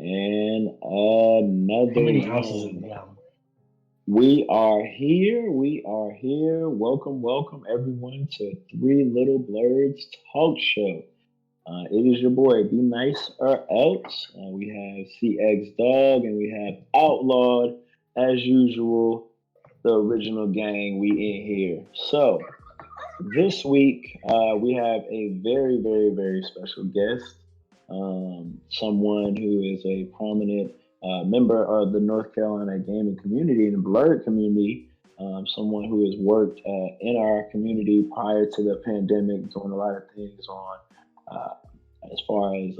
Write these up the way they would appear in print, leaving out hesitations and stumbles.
And How another many ounces in one. the gallon? We are here. We are here. Welcome, welcome everyone to Three Little Blurs Talk Show. It is your boy, Be Nice or Else. We have ceexdawg and we have Outlawed as usual. The original gang. We in here. So this week, we have a very, very, very special guest. Someone who is a prominent member of the North Carolina gaming community and the blerd community. Someone who has worked in our community prior to the pandemic, doing a lot of things on uh, as far as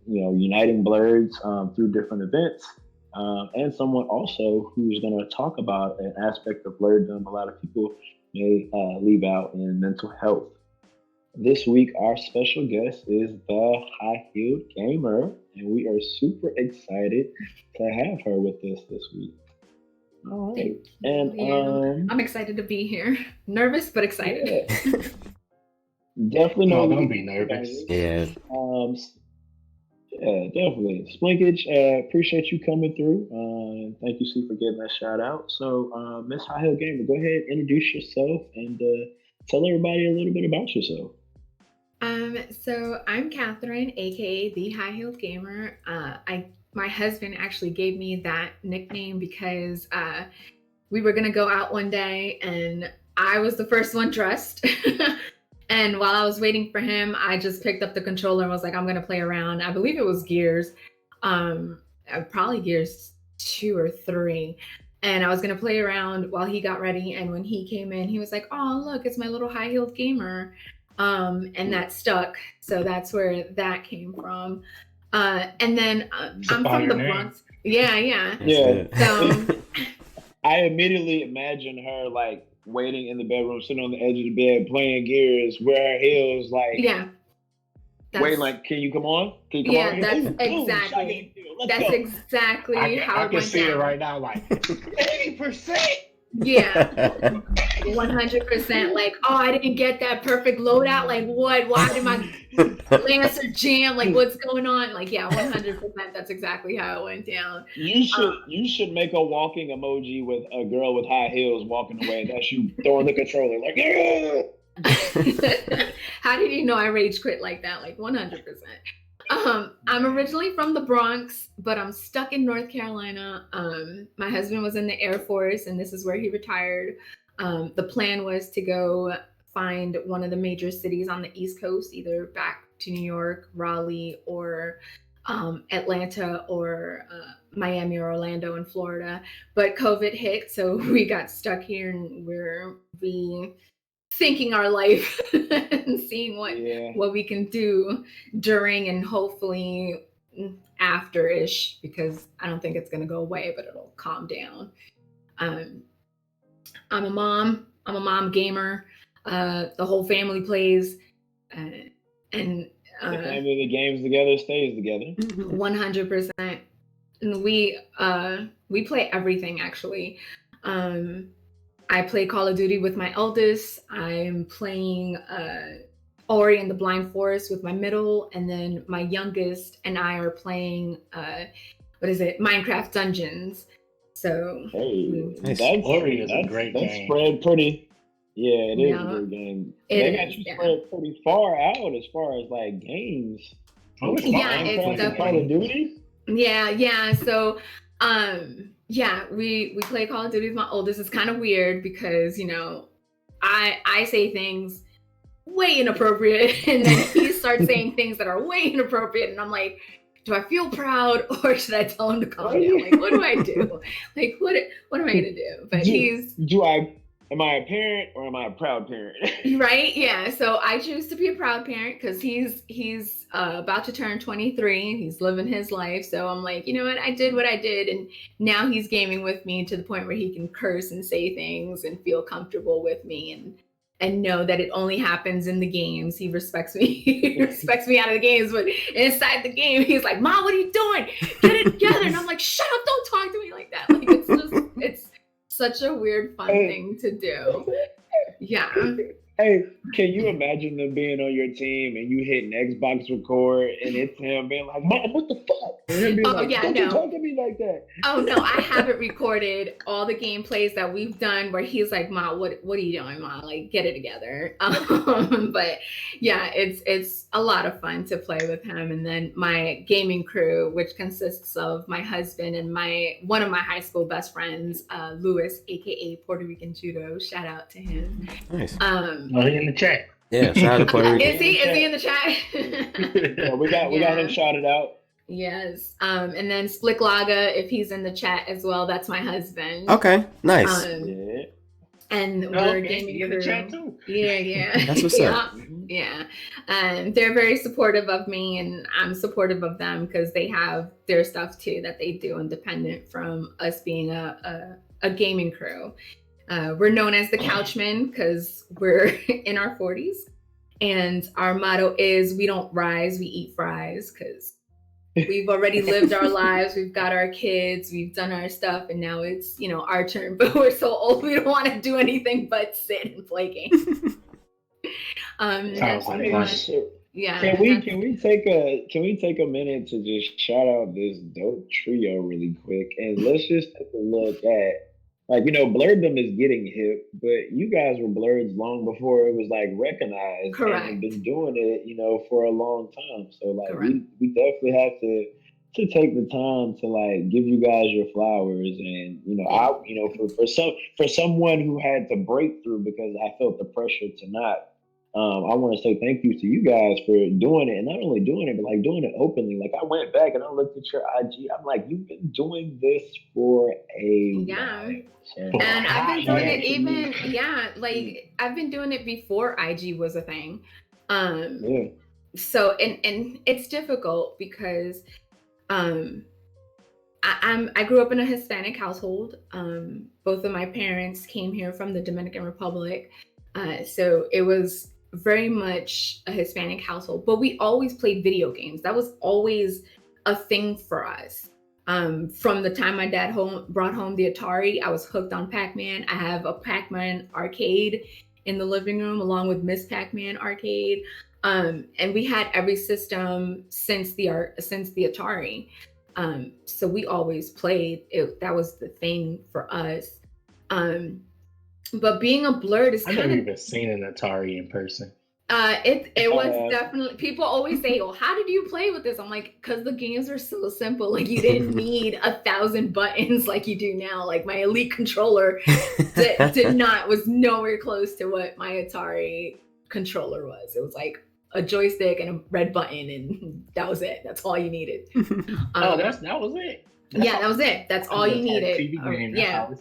uniting blerds through different events. And someone also who's going to talk about an aspect of blerddom a lot of people may leave out in mental health. This week, our special guest is the High Heeled Gamer, and we are super excited to have her with us this week. All right, Thank and you. I'm excited to be here. Nervous, but excited. yeah, definitely No, know don't you be nervous. Yeah, yeah, definitely. Splinkage, appreciate you coming through. Thank you, C, for getting that shout out. So, Miss High Heel Gamer, go ahead, introduce yourself, and tell everybody a little bit about yourself. So I'm Catherine, aka the High Heeled Gamer. I My husband actually gave me that nickname because we were gonna go out one day and I was the first one dressed. And while I was waiting for him, I just picked up the controller and was like, I'm gonna play around. I believe it was Gears, probably Gears 2 or 3. And I was gonna play around while he got ready. And when he came in, he was like, "Oh, look, it's my little high heeled gamer," and that stuck. So that's where that came from. And then It's a I'm from fire the name. Bronx. Yeah, yeah. that's Yeah, good. So I immediately imagine her like waiting in the bedroom, sitting on the edge of the bed, playing Gears, with her heels, like yeah, waiting, that's like, "Can you come on? Can you come on? yeah, that's Ooh, ooh, shotgun exactly deal. Let's that's go." exactly how I it can went see it down. right now, like 80%. Yeah, 100%. Like, oh, I didn't get that perfect loadout. Like, what? Why did my Lancer jam? Like, what's going on? Like, yeah, 100%. That's exactly how it went down. You should make a walking emoji with a girl with high heels walking away. That's you throwing the controller like, yeah. How did you know I rage quit like that? Like 100%. I'm originally from the Bronx, but I'm stuck in North Carolina. My husband was in the Air Force, and this is where he retired. The plan was to go find one of the major cities on the East Coast, either back to New York, Raleigh, or Atlanta, or Miami or Orlando in Florida. But COVID hit, so we got stuck here, and we're rethinking our life and seeing what Yeah. what we can do during and hopefully after ish, because I don't think it's going to go away, but it'll calm down. um, I'm a mom. I'm a mom gamer. The whole family plays, uh, and The uh, family that games together stays together. 100%. And we play everything actually. Um, I play Call of Duty with my eldest. I'm playing Ori and the Blind Forest with my middle, and then my youngest and I are playing what is it? Minecraft Dungeons. So Hey, Nice. that's Ori is a that's great that's game. spread pretty. Yeah, it is a yeah, good game. it They got is. you Yeah, spread pretty far out as far as like games Oh, it's between yeah, fun. it's Minecraft and Playing Call of definitely. games. Duty. Yeah, yeah. So, yeah, we play Call of Duty with my oldest. It's kind of weird because I say things way inappropriate, and then he starts saying things that are way inappropriate, and I'm like, do I feel proud or should I tell him to calm down? Like, what do I do? Like, what am I gonna do? But do he's do I am I a parent or am I a proud parent? right, yeah. So I choose to be a proud parent because he's about to turn 23. He's living his life. So I'm like, you know what? I did what I did, and now he's gaming with me to the point where he can curse and say things and feel comfortable with me, and know that it only happens in the games. He respects me. He respects me out of the games, but inside the game, he's like, "Mom, what are you doing? Get it together!" And I'm like, "Shut up! Don't talk to me like that." Like it's such a weird, fun Hey, thing to do. Yeah. Hey, can you imagine them being on your team and you hitting Xbox record and it's him being like, "Mom, what the fuck?" And him being Oh like, yeah, "Don't you no. talk to me like that?" Oh no, I haven't recorded all the gameplays that we've done where he's like, "Ma, what are you doing, Ma? Like, get it together." But yeah, it's a lot of fun to play with him. And then my gaming crew, which consists of my husband and one of my high school best friends, Louis, aka Puerto Rican Judo. Shout out to him. Nice. He in the chat. Yeah, shout out to Puerto Rican. Is he in the chat? Yeah, we got him shouted out. Yes. And then Spliklaga, if he's in the chat as well, that's my husband. Okay, nice. Yeah. And we're Okay, gaming he in the crew. chat too. Yeah. That's what's up. Yeah. And they're very supportive of me, and I'm supportive of them because they have their stuff too that they do independent from us being a gaming crew. We're known as the Couchmen because we're in our 40s. And our motto is, we don't rise, we eat fries, because we've already lived our lives. We've got our kids, we've done our stuff, and now it's, our turn. But we're so old, we don't want to do anything but sit and play games. Sounds like fun. Yeah. Can we take a minute to just shout out this dope trio really quick, and let's just take a look at, Blerdom is getting hip, but you guys were Blerds long before it was like recognized. Correct. And have been doing it, for a long time. So Correct. we definitely have to take the time to give you guys your flowers. And for someone who had to break through because I felt the pressure to not. I want to say thank you to you guys for doing it, and not only doing it, but doing it openly. I went back and I looked at your IG. I'm like, you've been doing this for a while. So, and I've been doing it I've been doing it before IG was a thing. Yeah. So and it's difficult because I grew up in a Hispanic household. Both of my parents came here from the Dominican Republic. So it was very much a Hispanic household, but we always played video games. That was always a thing for us. From the time my dad brought home the Atari, I was hooked on Pac-Man. I have a Pac-Man arcade in the living room along with Miss Pac-Man arcade. And we had every system since the Atari. So we always played it. That was the thing for us. But being a blerd is I've kind never of... even seen an Atari in person. It was definitely... People always say, "Well, how did you play with this?" I'm like, because the games were so simple. You didn't need 1,000 buttons like you do now. My Elite controller was nowhere close to what my Atari controller was. It was a joystick and a red button, and that was it. That's all you needed. That was it. That was it. That's all you needed.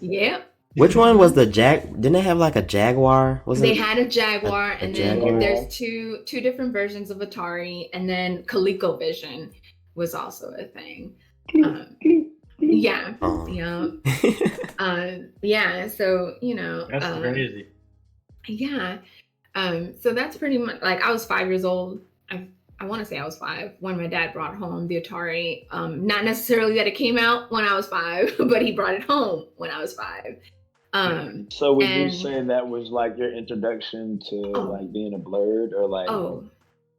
Yeah. Which one was the Didn't they have a Jaguar? They had a Jaguar, and then there's two different versions of Atari, and then ColecoVision was also a thing. Yeah. Oh. Yeah. So That's crazy. Yeah. So that's pretty much I was 5 years old. I want to say I was 5 when my dad brought home the Atari. Not necessarily that it came out when I was 5, but he brought it home when I was 5. So would you say that was your introduction to being a blerd, or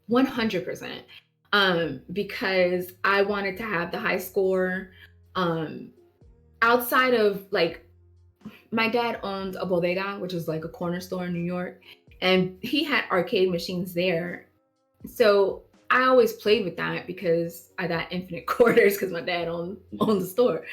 100%. Because I wanted to have the high score. Outside of my dad owned a bodega, which is a corner store in New York, and he had arcade machines there. So I always played with that because I got infinite quarters because my dad owned the store.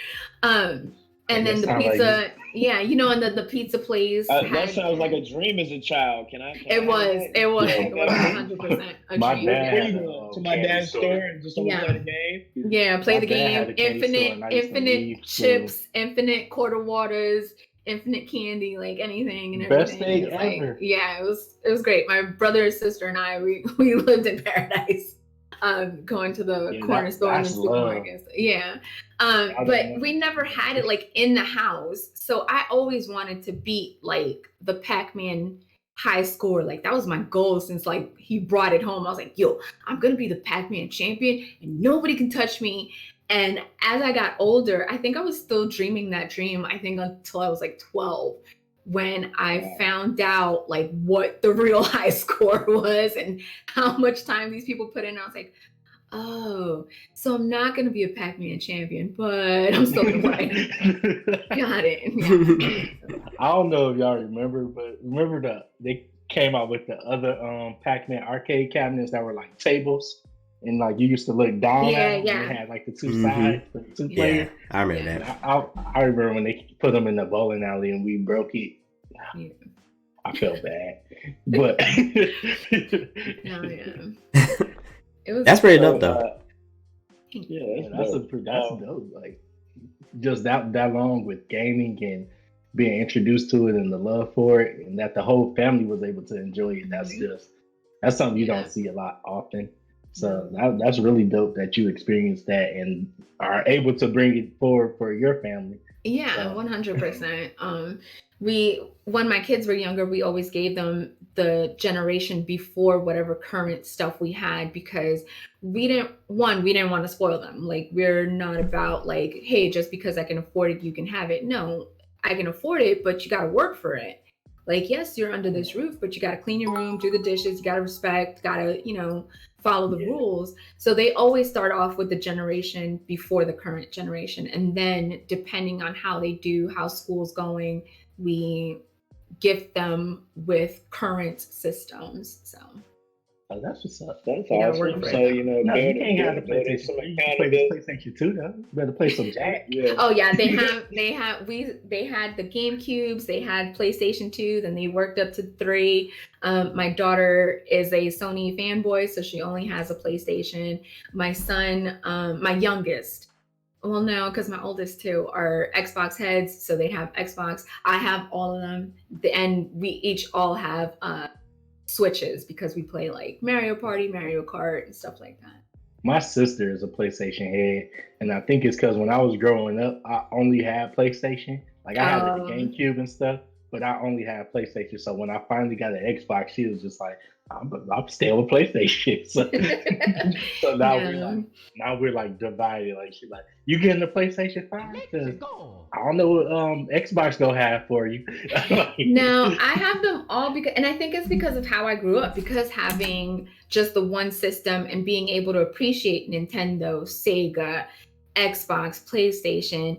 And then the pizza, and then the pizza place. That sounds like a dream as a child. It was 100% a my dream. dad Where you going to my dad's store and just play the game? Yeah, play the game. Infinite chips, infinite quarter waters, infinite candy, anything and everything. Best thing ever. Yeah, it was great. My brother and sister and I, we lived in paradise. Going to the corner store and the supermarkets. Yeah. But we never had it in the house. So I always wanted to beat the Pac-Man high score. That was my goal since he brought it home. I was like, yo, I'm gonna be the Pac-Man champion and nobody can touch me. And as I got older, I think I was still dreaming that dream, I think until I was 12. when I found out like what the real high score was and how much time these people put in. I was like, oh, so I'm not going to be a Pac-Man champion, but I'm still going to play. Got it. Yeah. I don't know if y'all remember, but they came out with the other Pac-Man arcade cabinets that were like tables, and like you used to look down at them, and they had like the two sides for the two players. I remember that. I remember when they put them in the bowling alley and we broke it. Yeah. I felt bad, but it was that's pretty dope though. That's dope. Like just that long with gaming and being introduced to it and the love for it, and that the whole family was able to enjoy it. That's something you don't see a lot often. So that's really dope that you experienced that and are able to bring it forward for your family. Yeah, 100%. When my kids were younger, we always gave them the generation before whatever current stuff we had, because we didn't want to spoil them. Like, we're not about like, hey, just because I can afford it, you can have it. No, I can afford it, but you got to work for it. Like, yes, you're under this roof, but you got to clean your room, do the dishes, you got to respect, got to, follow the rules. So they always start off with the generation before the current generation. And then depending on how they do, how school's going, we gift them with current systems. So that's what's up. That's awesome. So you can't have the PlayStation. You can play the PlayStation 2 though. You better play some Jack. Yeah. Oh yeah, they had the GameCubes, they had PlayStation 2, then they worked up to 3. My daughter is a Sony fanboy, so she only has a PlayStation. My son, my youngest, well, no, because my oldest two are Xbox heads, so they have Xbox. I have all of them, and we each all have Switches because we play like Mario Party, Mario Kart, and stuff like that. My sister is a PlayStation head, and I think it's because when I was growing up, I only had PlayStation. Like I had the GameCube and stuff, but I only had PlayStation. So when I finally got an Xbox, she was just like, I'm staying with PlayStation. So now we're like divided. Like she's like, you getting the PlayStation 5? I don't know what Xbox gonna have for you. No, I have them all and I think it's because of how I grew up, because having just the one system and being able to appreciate Nintendo, Sega, Xbox, PlayStation,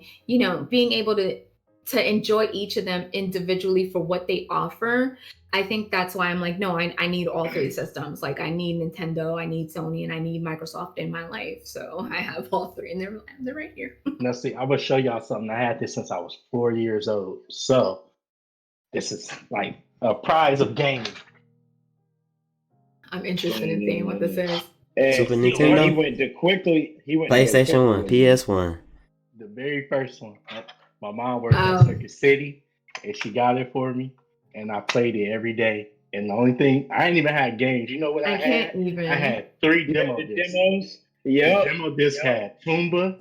being able to enjoy each of them individually for what they offer. I think that's why I'm like, no, I need all 3 systems. Like, I need Nintendo, I need Sony, and I need Microsoft in my life. So I have all 3, and they're right here. Now, see, I'm gonna show y'all something. I had this since I was 4 years old. So this is like a prize of gaming. I'm interested in seeing what this is. Super Nintendo. He went PlayStation 1, PS1. The very first one. My mom worked at Circuit City, and she got it for me. And I played it every day. And the only thing, I ain't even had games. You know what I had? I had 3 demo discs. Yeah. Demo disc had Toomba,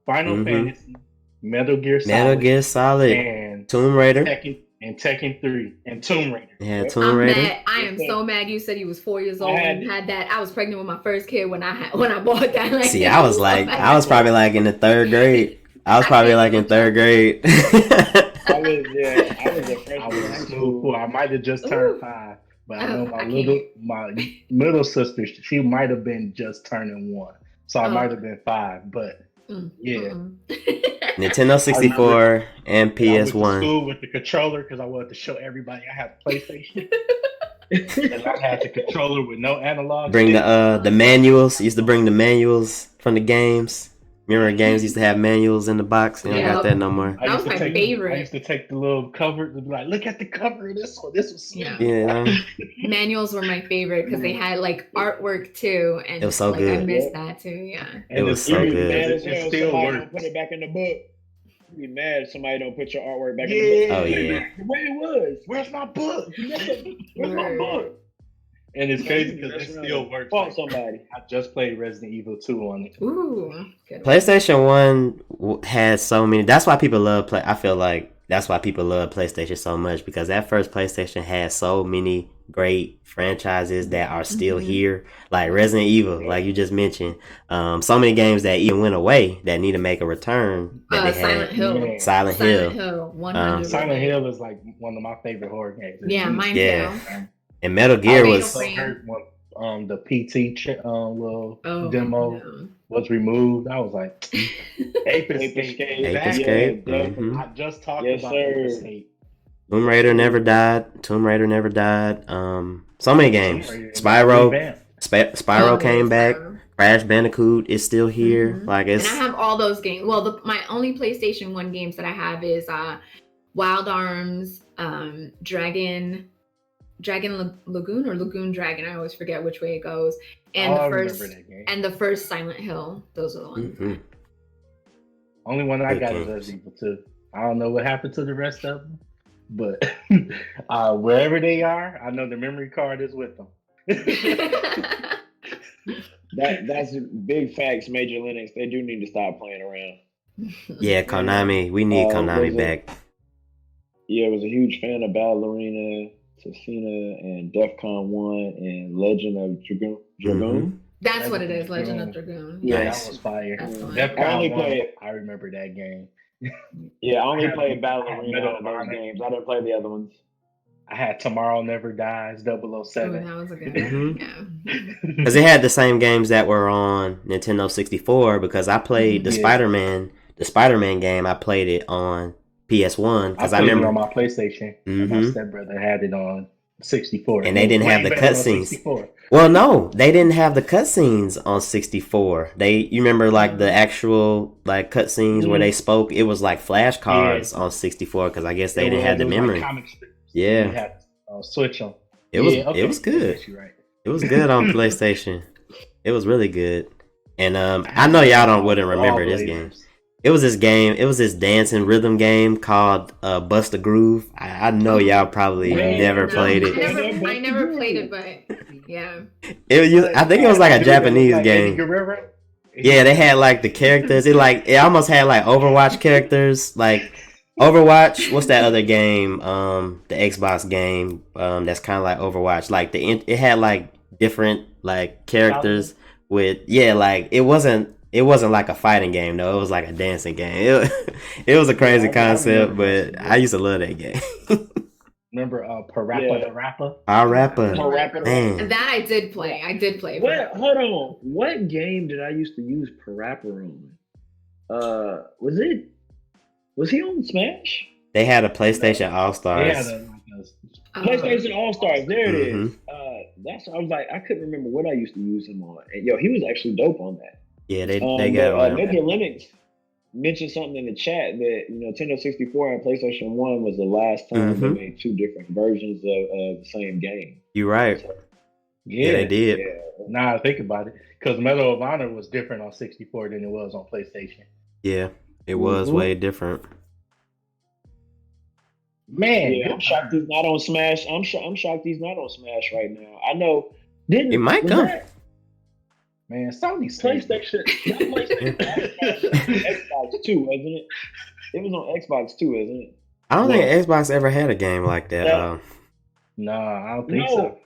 Final Fantasy, Metal Gear Solid, and Tomb Raider, Tekken 3, and Tomb Raider. Yeah, Tomb Raider. Mad. I am so mad you said he was 4 years old when you had that. I was pregnant with my first kid when I bought that. Like, see, I was probably like in the 3rd grade. I was probably like in 3rd grade. I was the freshman. I might have just turned 5, but I know my middle sister, she might have been just turning 1, so I might have been 5. But yeah, Nintendo 64 and PS1. I went to school with the controller because I wanted to show everybody I had a PlayStation. And I had the controller with no analog. Bring the manuals. Used to bring the manuals from the games. Remember, games used to have manuals in the box. They don't got that no more. That was my favorite. I used to take the little cover and be like, "Look at the cover of this one. This was yeah." Manuals were my favorite because they had like artwork too, and it was so like, good. I missed that too. Yeah, it was so good. It still works. Put it back in the book. You'd be mad if somebody don't put your artwork back in the book. Oh yeah. The way it was. Where's my book? Where's my book? And it's crazy because it still works. Fault somebody. I just played Resident Evil 2 on it. Ooh, good. PlayStation 1 had so many. That's why people love play. I feel like That's why people love PlayStation so much, because that first PlayStation had so many great franchises that are still here, like Resident Evil, like you just mentioned. So many games that even went away that need to make a return. That they Silent had. Hill. Yeah. Silent Silent Hill. Hill, 100. Silent Hill is like one of my favorite horror games. Yeah, mine Yeah. too. And Metal Gear Fatal was. So Frame. hurt when the PT little Oh, demo no. was removed. I was like, Ape Escape. Ape That- Escape. Yeah, Mhm. I just talked Yes, about Ape sir. Escape. Tomb Raider never died. Tomb Raider never died. So many games. Tomb Raider Spyro. revamped. Spyro Oh, came yes, back. Spyro. Crash Bandicoot is still here. Mhm. Like And it's. I have all those games. Well, my only PlayStation 1 games that I have is Wild Arms, Dragon Lagoon or Lagoon Dragon. I always forget which way it goes. And I the first remember that game. and the first Silent Hill. Those are the ones. Mhm. Only one I Good got is games. Resident Evil 2. I don't know what happened to the rest of them, but wherever they are, I know the memory card is with them. That's big facts, Major Linux. They do need to stop playing around. Yeah, Konami. We need Konami was back. Was a huge fan of Ballerina, Tessina, and DEFCON 1 and Legend of Dragoon. That's what it is, Legend of Dragoon. Yeah, Nice. That was fire. That's fine. DEFCON I only 1, played- I remember that game. Yeah, I only I had- played I had Ballerina Medal out of of those Honor. games. I didn't play the other ones. I had Tomorrow Never Dies, Oh, 007. that was a good Mhm. one. Yeah. Because they had the same games that were on Nintendo 64. Because I played the Yeah. Spider-Man game. I played it on PS1 because I played it remember. on my PlayStation. And my Mhm. stepbrother had it on 64. And they didn't Way have the better on cutscenes. 64. Well, no, they didn't have the cutscenes on 64. You remember like the actual like cutscenes where they spoke. It was like flashcards on 64 because I guess they didn't have the It was memory. Like comic strips. Yeah. You had to switch them. It was good. Yes, you're right. It was good on PlayStation. It was really good. And I know y'all wouldn't remember this game. It was this game. It was this dancing rhythm game called Bust a Groove. I know y'all probably never played it. I never played it, but yeah. I think it was like a Japanese Like game. Eddie Guerrero? Yeah, they had like the characters. It almost had like Overwatch characters. Like Overwatch. What's that other game? The Xbox game. That's kind of like Overwatch. Like it had like different like characters with like it wasn't like a fighting game though. It was like a dancing game. It was a crazy concept, but I used to love that game. Remember Parappa the Rapper? Parappa. Man. And that I did play. What? Hold on. What game did I used to use Parappa on? Was he on Smash? They had a PlayStation All Yeah, Stars. PlayStation All Stars. There it is. Mhm. That's. I was like, I couldn't remember what I used to use him on. And he was actually dope on that. Yeah, they got but, on. Major Linux mentioned something in the chat that Nintendo 64 and PlayStation 1 was the last time they made two different versions of the same game. You're right. So, Yeah, they did. Yeah. Now I think about it, because Medal of Honor was different on 64 than it was on PlayStation. Yeah, it was way different. Man, Yeah, I'm shocked he's not on Smash. I'm shocked he's not on Smash right now. I know. It might come. Man, Sony PlayStation. Xbox 2, wasn't it? It was on Xbox 2, isn't it? I don't think Xbox ever had a game like that. No, I don't think so.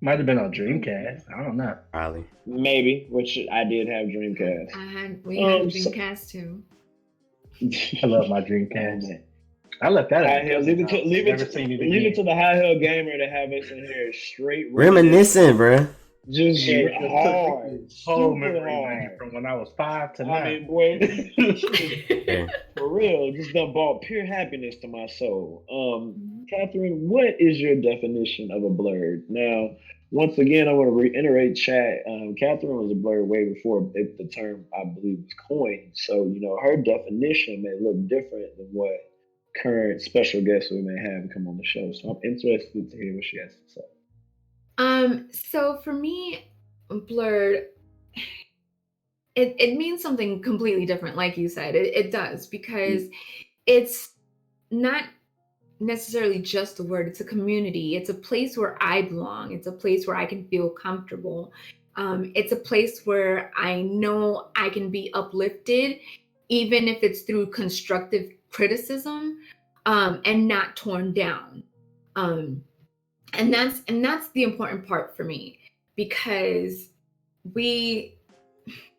Might have been on Dreamcast. I don't know. Probably. Maybe, which I did have Dreamcast. We had Dreamcast too. I love my Dreamcast. I left that out. Leave it to the High Hill Gamer to have us in here straight reminiscing, bruh. Just hard. Whole memory lane from when I was 5 to 9. I mean, boy, for real, just done brought pure happiness to my soul. Catherine, what is your definition of a blerd? Now, once again, I want to reiterate, chat. Catherine was a blerd way before the term, I believe, was coined. So, her definition may look different than what current special guests we may have come on the show. So I'm interested to hear what she has to say. So for me, blerd, it means something completely different, like you said. It does, because it's not necessarily just a word. It's a community. It's a place where I belong. It's a place where I can feel comfortable. It's a place where I know I can be uplifted, even if it's through constructive criticism. and not torn down. And that's the important part for me, because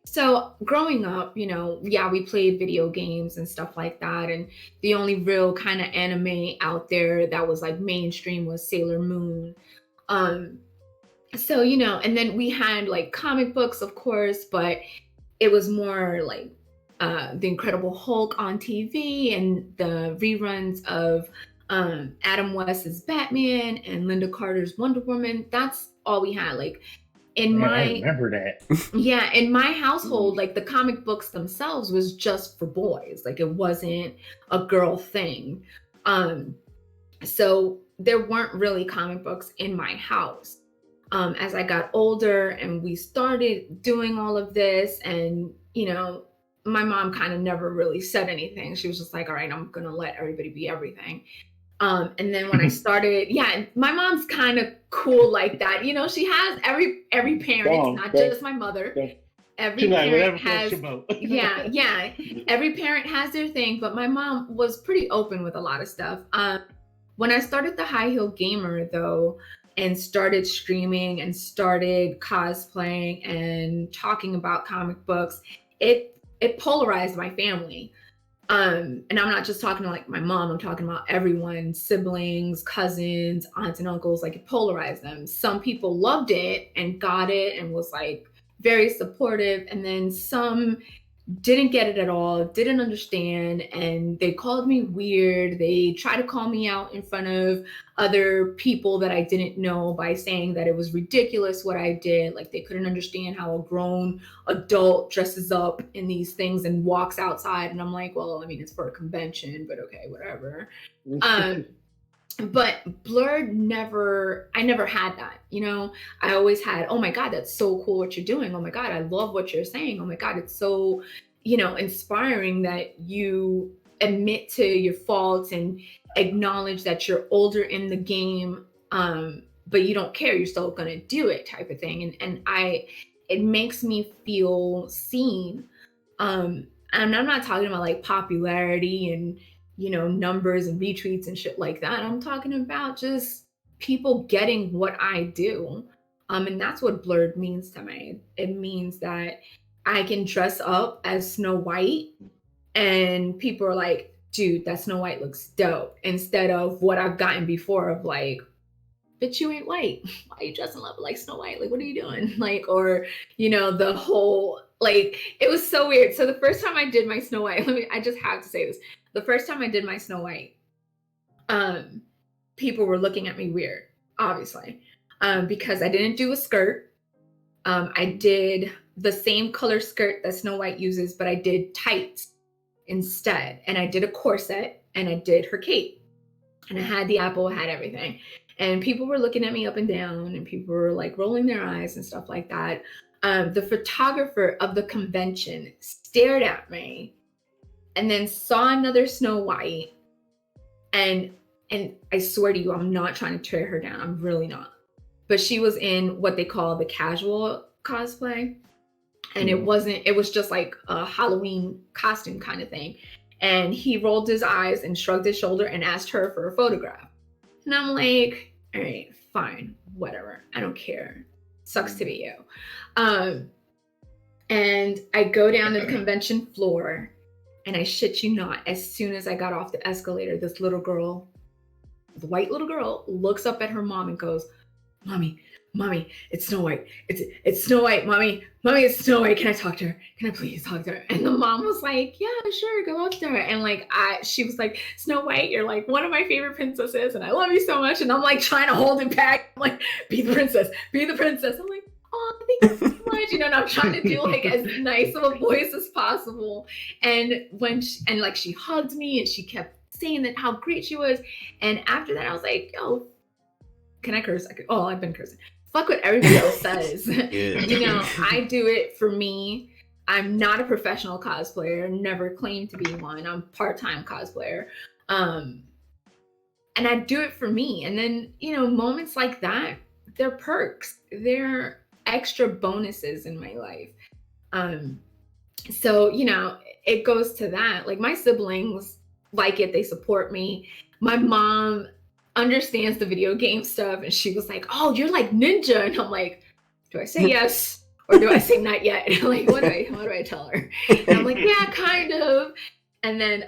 so growing up, we played video games and stuff like that. And the only real kind of anime out there that was like mainstream was Sailor Moon. So, and then we had like comic books, of course, but it was more like The Incredible Hulk on TV and the reruns of Adam West's Batman and Linda Carter's Wonder Woman. That's all we had. Like I remember that. Yeah, in my household, like the comic books themselves was just for boys. Like it wasn't a girl thing. So there weren't really comic books in my house. As I got older and we started doing all of this, and my mom kind of never really said anything. She was just like, all right, I'm gonna let everybody be everything. And then when I started, my mom's kind of cool like that. She has every parent, not just my mother. Every parent has, every parent has their thing, but my mom was pretty open with a lot of stuff. When I started the High Heel Gamer though, and started streaming and started cosplaying and talking about comic books, it polarized my family. And I'm not just talking to like my mom, I'm talking about everyone, siblings, cousins, aunts and uncles. Like it polarized them. Some people loved it and got it and was like very supportive, and then some didn't get it at all, didn't understand, and they called me weird. They tried to call me out in front of other people that I didn't know by saying that it was ridiculous what I did. Like they couldn't understand how a grown adult dresses up in these things and walks outside. And I'm like, well, I mean, it's for a convention, but okay, whatever. But blerd I never had that, I always had, oh my God, that's so cool what you're doing. Oh my God, I love what you're saying. Oh my God, it's so, inspiring that you admit to your faults and acknowledge that you're older in the game, but you don't care, you're still gonna do it, type of thing. And it makes me feel seen. And I'm not talking about like popularity and numbers and retweets and shit like that. I'm talking about just people getting what I do. And that's what blerd means to me. It means that I can dress up as Snow White and people are like, dude, that Snow White looks dope. Instead of what I've gotten before of like, bitch, you ain't white. Why are you dressing up like Snow White? Like, what are you doing? Like, or, the whole, like, it was so weird. So the first time I did my Snow White, I just have to say this. The first time I did my Snow White, people were looking at me weird, obviously, because I didn't do a skirt. I did the same color skirt that Snow White uses, but I did tights instead. And I did a corset and I did her cape. And I had the apple, I had everything. And people were looking at me up and down and people were like rolling their eyes and stuff like that. The photographer of the convention stared at me and then saw another Snow White. And I swear to you, I'm not trying to tear her down. I'm really not. But she was in what they call the casual cosplay. And it was just like a Halloween costume kind of thing. And he rolled his eyes and shrugged his shoulder and asked her for a photograph. And I'm like, all right, fine, whatever. I don't care. Sucks to be you. And I go down to the convention floor and I shit you not, as soon as I got off the escalator, this little girl, the white little girl, looks up at her mom and goes, Mommy, it's Snow White. It's Snow White, Mommy, it's Snow White. Can I talk to her? Can I please talk to her? And the mom was like, yeah, sure, go up to her. And like, she was like, Snow White, you're like one of my favorite princesses and I love you so much. And I'm like trying to hold it back. I'm like, be the princess. I'm like, oh, thank you so much. And I'm trying to do like as nice of a voice as possible. And she hugged me and she kept saying that how great she was. And after that, I was like, yo, can I curse? I've been cursing. Fuck what everybody else says. I do it for me. I'm not a professional cosplayer, never claimed to be one. I'm part-time cosplayer. And I do it for me. And then, moments like that, they're perks. They're extra bonuses in my life. So, it goes to that. Like my siblings like it. They support me. My mom understands the video game stuff, and she was like, "Oh, you're like Ninja," and I'm like, "Do I say yes or do I say not yet?" And like, what do I tell her? And I'm like, "Yeah, kind of." And then,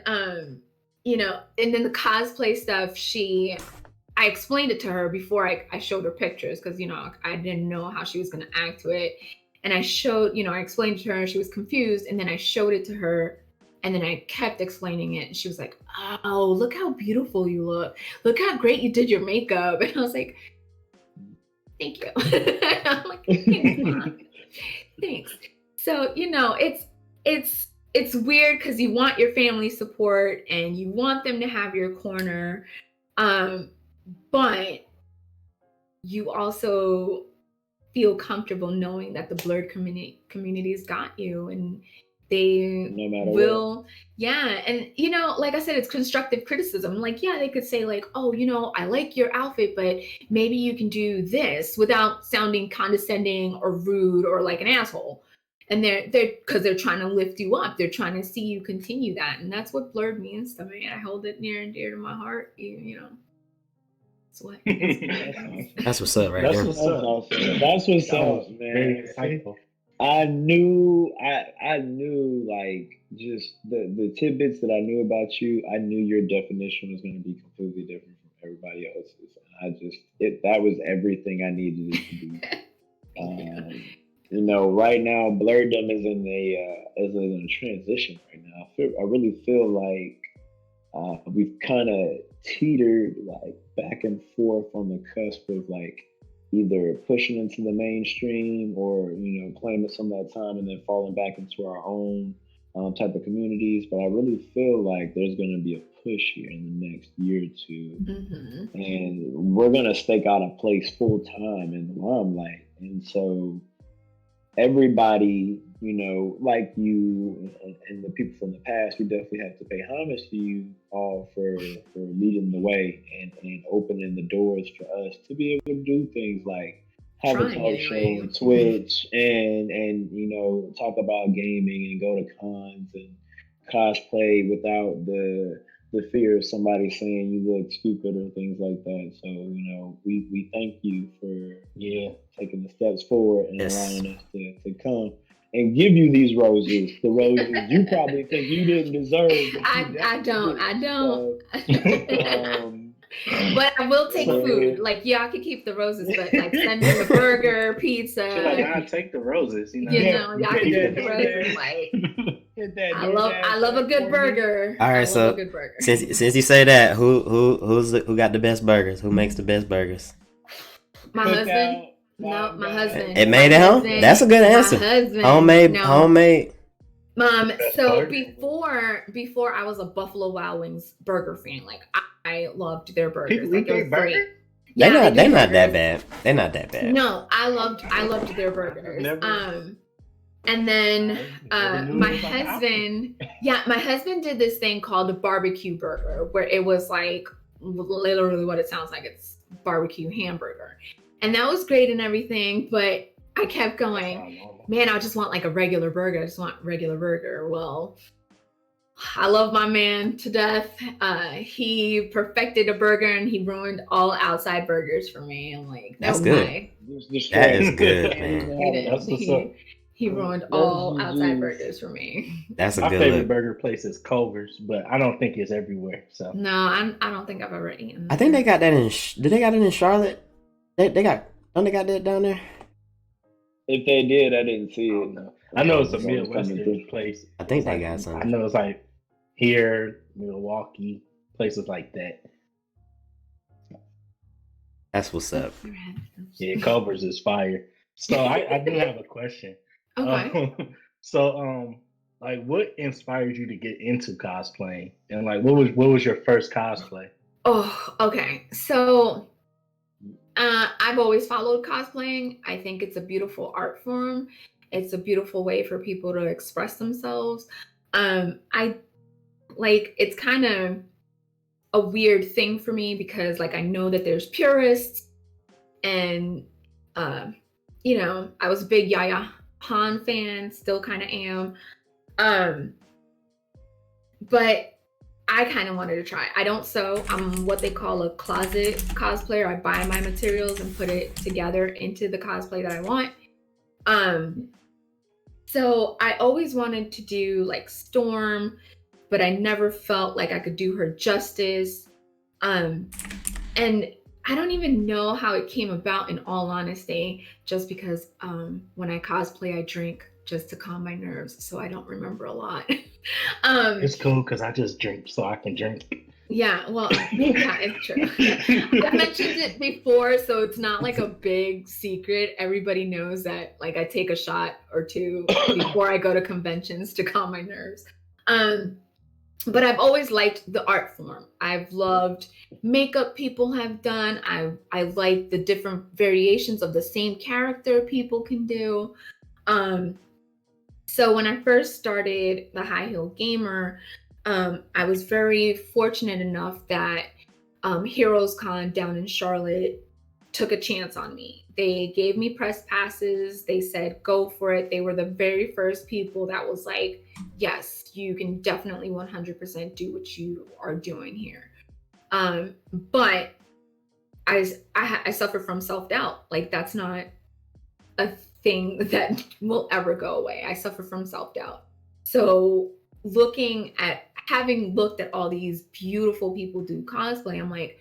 you know, and then the cosplay stuff, I explained it to her before I showed her pictures because, you know, I didn't know how she was going to act to it. And I explained it to her, she was confused. And then I showed it to her, and then I kept explaining it. And she was like, "Oh, look how beautiful you look. Look how great you did your makeup." And I was like, "Thank you." I'm like, "Thanks, Mom." Thanks. So, you know, it's weird because you want your family support and you want them to have your corner. But you also feel comfortable knowing that the blerd community's got you, and they will. Yeah. And, you know, like I said, it's constructive criticism. Like, yeah, they could say like, "Oh, you know, I like your outfit, but maybe you can do this," without sounding condescending or rude or like an asshole. And they're because they're trying to lift you up. They're trying to see you continue that. And that's what blerd means to me. I hold it near and dear to my heart, you know. That's what's up, right there. That's awesome. That's what's up, man. Very insightful. I knew, like, just the tidbits that I knew about you. I knew your definition was going to be completely different from everybody else's. That was everything I needed it to be. You know, right now, blerdom is in a transition right now. I really feel like we've kind of teetered like back and forth on the cusp of like either pushing into the mainstream or, you know, claiming some of that time and then falling back into our own type of communities. But I really feel like there's going to be a push here in the next year or two, and we're going to stake out a place full time in the limelight. And so everybody, you know, like you and the people from the past, we definitely have to pay homage to you all for leading the way and opening the doors for us to be able to do things like have a talk show on Twitch and you know, talk about gaming and go to cons and cosplay without the fear of somebody saying you look stupid or things like that. So, you know, we thank you for taking the steps forward and allowing us to come and give you these roses. The roses you probably think you didn't deserve. I don't. But I will take food. Like, yeah, I could keep the roses, but like send me the burger, pizza. Like, I'll take the roses. You know, y'all can keep the roses. Like, I love a good burger. All right, so since you say that, who got the best burgers? Who makes the best burgers? My husband. No, my husband. It made it home. That's a good answer. My husband. Homemade. Mom. So before I was a Buffalo Wild Wings burger fan. Like I loved their burgers. Like, it was great. Yeah, they're not that bad. They're not that bad. No, I loved their burgers. And then my husband did this thing called a barbecue burger, where it was like literally what it sounds like. It's barbecue hamburger. And that was great and everything, but I kept going, man, I just want like a regular burger. I just want regular burger. Well, I love my man to death. He perfected a burger and he ruined all outside burgers for me. I'm like, that's good. That is good, man. He ruined all outside burgers for me. That's a my good favorite look. burger place is Culver's, but I don't think it's everywhere. So no, I don't think I've ever eaten. I think they got that in. Did they got it in Charlotte? Don't they got that down there? If they did, I didn't see it. I know it's a Midwestern place. I think they got something. I know it's like here, Milwaukee, places like that. That's what's up. Yeah, Culver's is fire. So I do have a question. Okay. Like, what inspired you to get into cosplaying, and like, what was your first cosplay? Oh, okay. So, I've always followed cosplaying. I think it's a beautiful art form. It's a beautiful way for people to express themselves. It's kind of a weird thing for me because, like, I know that there's purists, and you know, I was a big Yaya Han fan, still kind of am. But I kind of wanted to try. I don't sew. I'm what they call a closet cosplayer. I buy my materials and put it together into the cosplay that I want. So I always wanted to do like Storm, but I never felt like I could do her justice. And I don't even know how it came about, in all honesty, just because when I cosplay, I drink just to calm my nerves, so I don't remember a lot. It's cool because I just drink so I can drink. Yeah, well, yeah, it's true. I mentioned it before, so it's not like a big secret. Everybody knows that, like, I take a shot or two before I go to conventions to calm my nerves. But I've always liked the art form. I've loved makeup people have done. I like the different variations of the same character people can do. So when I first started the High Heel Gamer, I was very fortunate enough that Heroes Con down in Charlotte took a chance on me. They gave me press passes. They said, go for it. They were the very first people that was like, yes, you can definitely 100% do what you are doing here. But I suffer from self-doubt. Like, that's not a thing that will ever go away. I suffer from self-doubt. So having looked at all these beautiful people do cosplay, I'm like,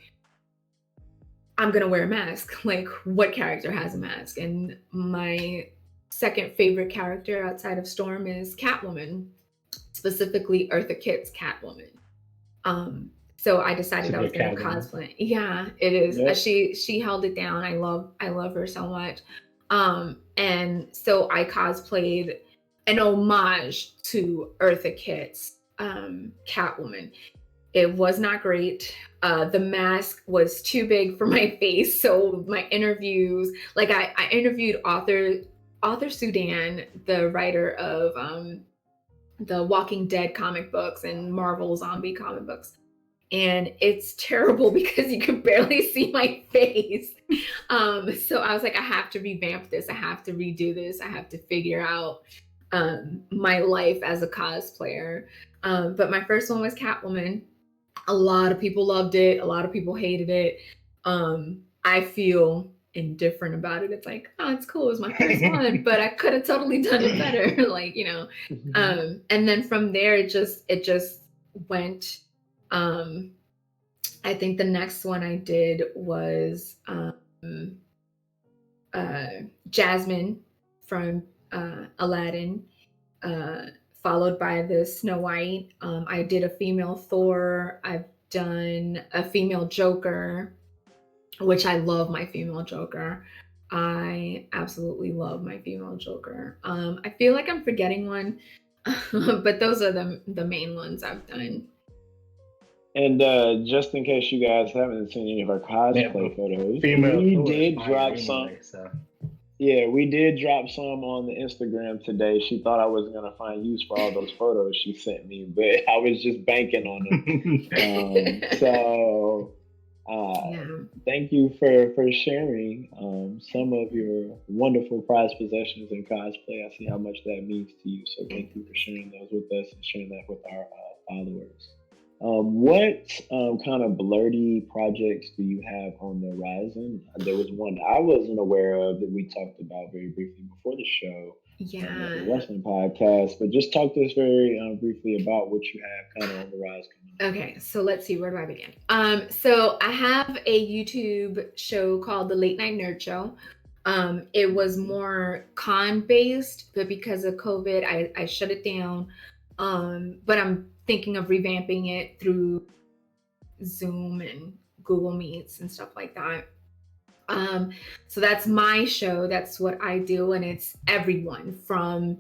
I'm gonna wear a mask. Like, what character has a mask? And my second favorite character outside of Storm is Catwoman, specifically Eartha Kitt's Catwoman. So I decided I was gonna cosplay. Yeah, it is. Yep. She held it down. I love her so much. And so I cosplayed an homage to Eartha Kitt's Catwoman. It was not great. The mask was too big for my face. So my interviews, like I interviewed Author Sudan, the writer of the Walking Dead comic books and Marvel zombie comic books. And it's terrible because you can barely see my face. So I was like, I have to revamp this. I have to redo this. I have to figure out my life as a cosplayer. But my first one was Catwoman. A lot of people loved it. A lot of people hated it. I feel indifferent about it. It's like, oh, it's cool. It was my first one, but I could have totally done it better. Like, you know. And then from there, it just went. I think the next one I did was Jasmine from Aladdin, followed by the Snow White. I did a female Thor. I've done a female Joker, which I love my female Joker. I absolutely love my female Joker. I feel like I'm forgetting one, but those are the main ones I've done. And just in case you guys haven't seen any of our cosplay photos, we did drop some. Yeah, we did drop some on the Instagram today. She thought I was gonna find use for all those photos she sent me, but I was just banking on them. Thank you for sharing some of your wonderful prized possessions in cosplay. I see how much that means to you. So thank you for sharing those with us and sharing that with our followers. What kind of blerdy projects do you have on the horizon? There was one I wasn't aware of that we talked about very briefly before the show. Yeah. The wrestling podcast, but just talk to us very briefly about what you have kind of on the rise coming up. Okay, so let's see, where do I begin? So I have a YouTube show called The Late Night Nerd Show. It was more con based, but because of COVID, I shut it down. But I'm thinking of revamping it through Zoom and Google Meets and stuff like that. So that's my show. That's what I do. And it's everyone from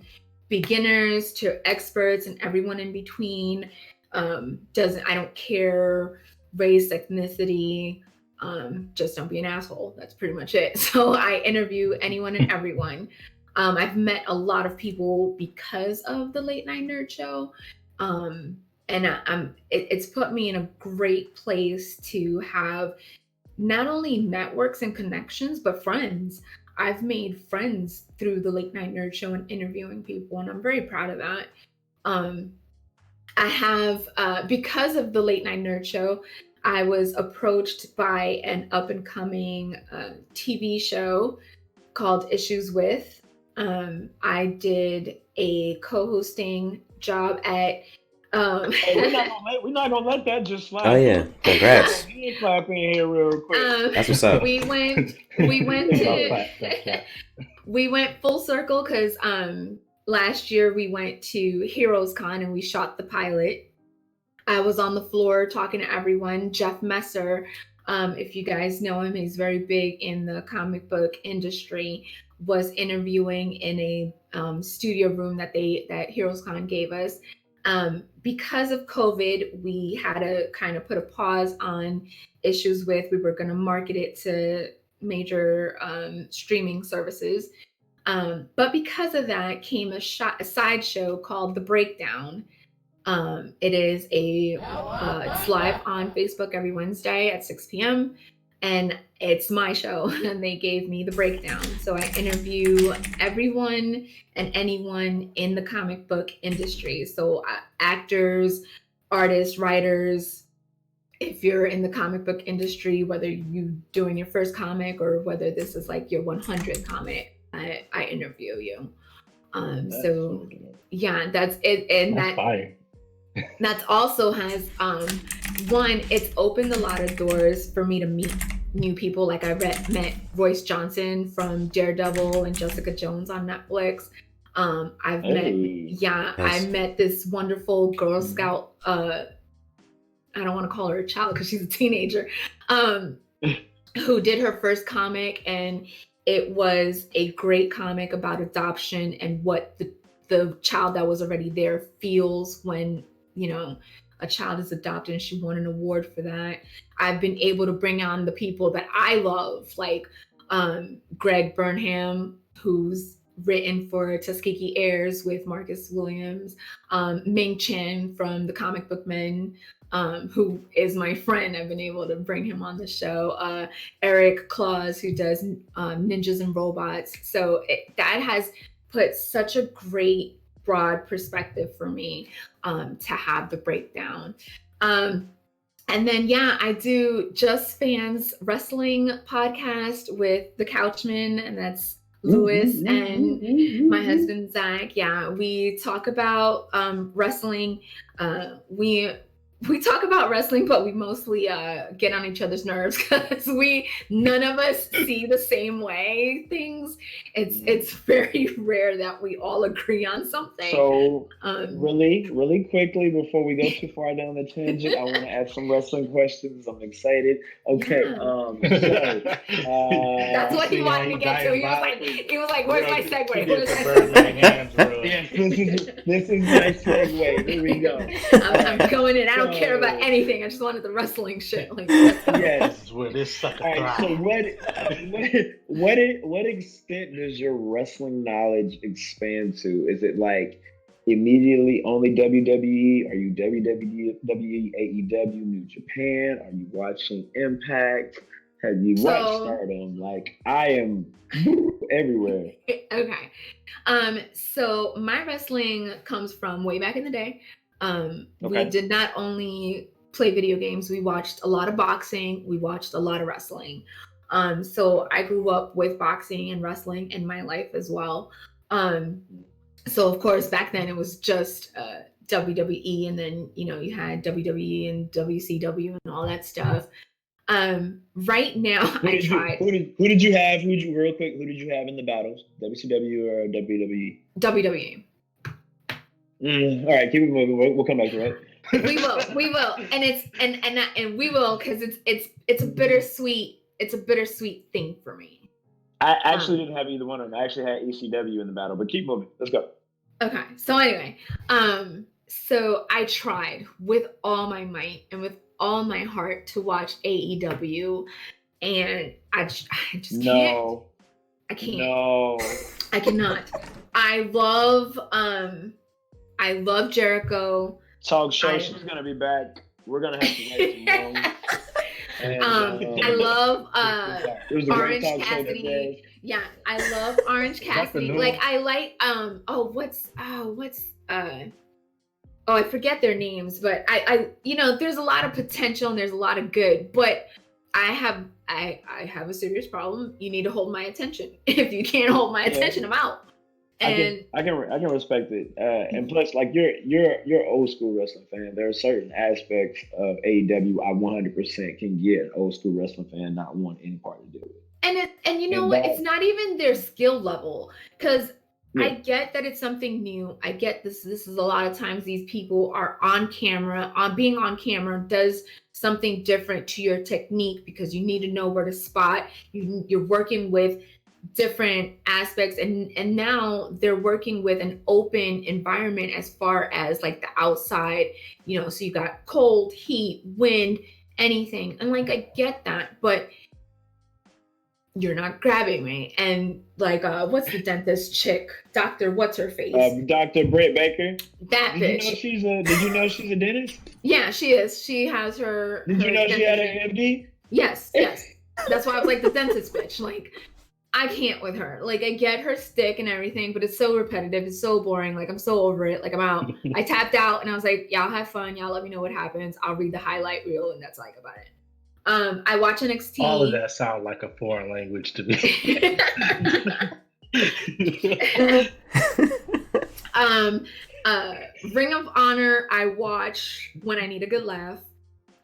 beginners to experts and everyone in between. I don't care race, ethnicity, just don't be an asshole. That's pretty much it. So I interview anyone and everyone. I've met a lot of people because of the Late Night Nerd Show. It's put me in a great place to have not only networks and connections, but friends. I've made friends through the Late Night Nerd Show and interviewing people, and I'm very proud of that. I have, because of the Late Night Nerd Show, I was approached by an up and coming TV show called Issues With. I did a co-hosting job at. Hey, we're not gonna let that just slide. Oh yeah, congrats. Clap in here real quick. That's what's up. We went full circle because last year we went to Heroes Con and we shot the pilot. I was on the floor talking to everyone. Jeff Messer, if you guys know him, he's very big in the comic book industry, was interviewing in a studio room that Heroes Con gave us. Because of COVID, we had to kind of put a pause on Issues With. We were going to market it to major streaming services. But because of that came a sideshow called The Breakdown. It is it's live on Facebook every Wednesday at 6 p.m. and it's my show and they gave me The Breakdown. So I interview everyone and anyone in the comic book industry. So actors, artists, writers, if you're in the comic book industry, whether you're doing your first comic or whether this is like your 100th comic, I interview you. So yeah, that's it. And that's fire. That also has one, it's opened a lot of doors for me to meet new people. Like I met Royce Johnson from Daredevil and Jessica Jones on Netflix. I met this wonderful Girl Scout, I don't want to call her a child because she's a teenager, who did her first comic, and it was a great comic about adoption and what the child that was already there feels when, you know, a child is adopted, and she won an award for that. I've been able to bring on the people that I love, like Greg Burnham, who's written for Tuskegee Heirs with Marcus Williams, Ming Chen from the Comic Book Men, who is my friend. I've been able to bring him on the show. Eric Claus, who does Ninjas and Robots. So that has put such a great broad perspective for me to have The Breakdown. And then, I do Just Fans Wrestling podcast with the Couchman, and that's Lewis and my husband, Zach. Yeah, we talk about wrestling. We talk about wrestling, but we mostly get on each other's nerves because none of us see the same way things. It's very rare that we all agree on something. So really quickly before we go too far down the tangent, I want to ask some wrestling questions. I'm excited. Okay, that's what he wanted to get to. He was like, "Where's my segue? Where's my segue?" Yes, this is my segue. Here we go. I'm going in. I don't care about anything. I just wanted the wrestling shit. Like, yes. Where this sucker all right, so what extent does your wrestling knowledge expand to? Is it like immediately only WWE? Are you WWE, AEW, New Japan? Are you watching Impact? Have you watched Stardom? Like, I am everywhere. Okay. So my wrestling comes from way back in the day. We did not only play video games, we watched a lot of boxing, we watched a lot of wrestling. So I grew up with boxing and wrestling in my life as well. So of course back then it was just WWE, and then you had WWE and WCW and all that stuff. Right now Who did you have in the battles? WCW or WWE? WWE. All right, keep it moving. We'll come back to it. We will, and we will, because it's a bittersweet. It's a bittersweet thing for me. I actually didn't have either one of them. I actually had ECW in the battle, but keep moving. Let's go. Okay, so anyway, so I tried with all my might and with all my heart to watch AEW, and I just can't. I can't. No. I cannot. I love Jericho. Talk show. She's gonna be back. We're gonna have to wait too long. I love Orange Cassidy. Yeah, I love Orange Cassidy. Like I like oh, I forget their names, but I there's a lot of potential and there's a lot of good, but I have a serious problem. You need to hold my attention. If you can't hold my attention, I'm out. And I can respect it. And plus, like you're old school wrestling fan. There are certain aspects of AEW I 100% can get an old school wrestling fan not want any part to do with. And you know what? It's not even their skill level, because I get that it's something new. I get this. This is a lot of times these people are on camera. Being on camera does something different to your technique because you need to know where to spot. You're working with different aspects, and now they're working with an open environment as far as like the outside. So you got cold, heat, wind, anything, and like I get that, but you're not grabbing me. And like what's the dentist chick, Dr. what's her face, Dr. Britt Baker, that bitch. Did you know she's a dentist? Yeah, she is. She has her Did you know she had an MD? Yes That's why I was like, the dentist bitch. Like, I can't with her. Like, I get her stick and everything, but it's so repetitive, it's so boring. Like, I'm so over it. Like, I'm out. I tapped out and I was like, y'all have fun, y'all let me know what happens, I'll read the highlight reel, and that's like about it. I watch NXT. All of that sounds like a foreign language to me. Ring of Honor, I watch when I need a good laugh.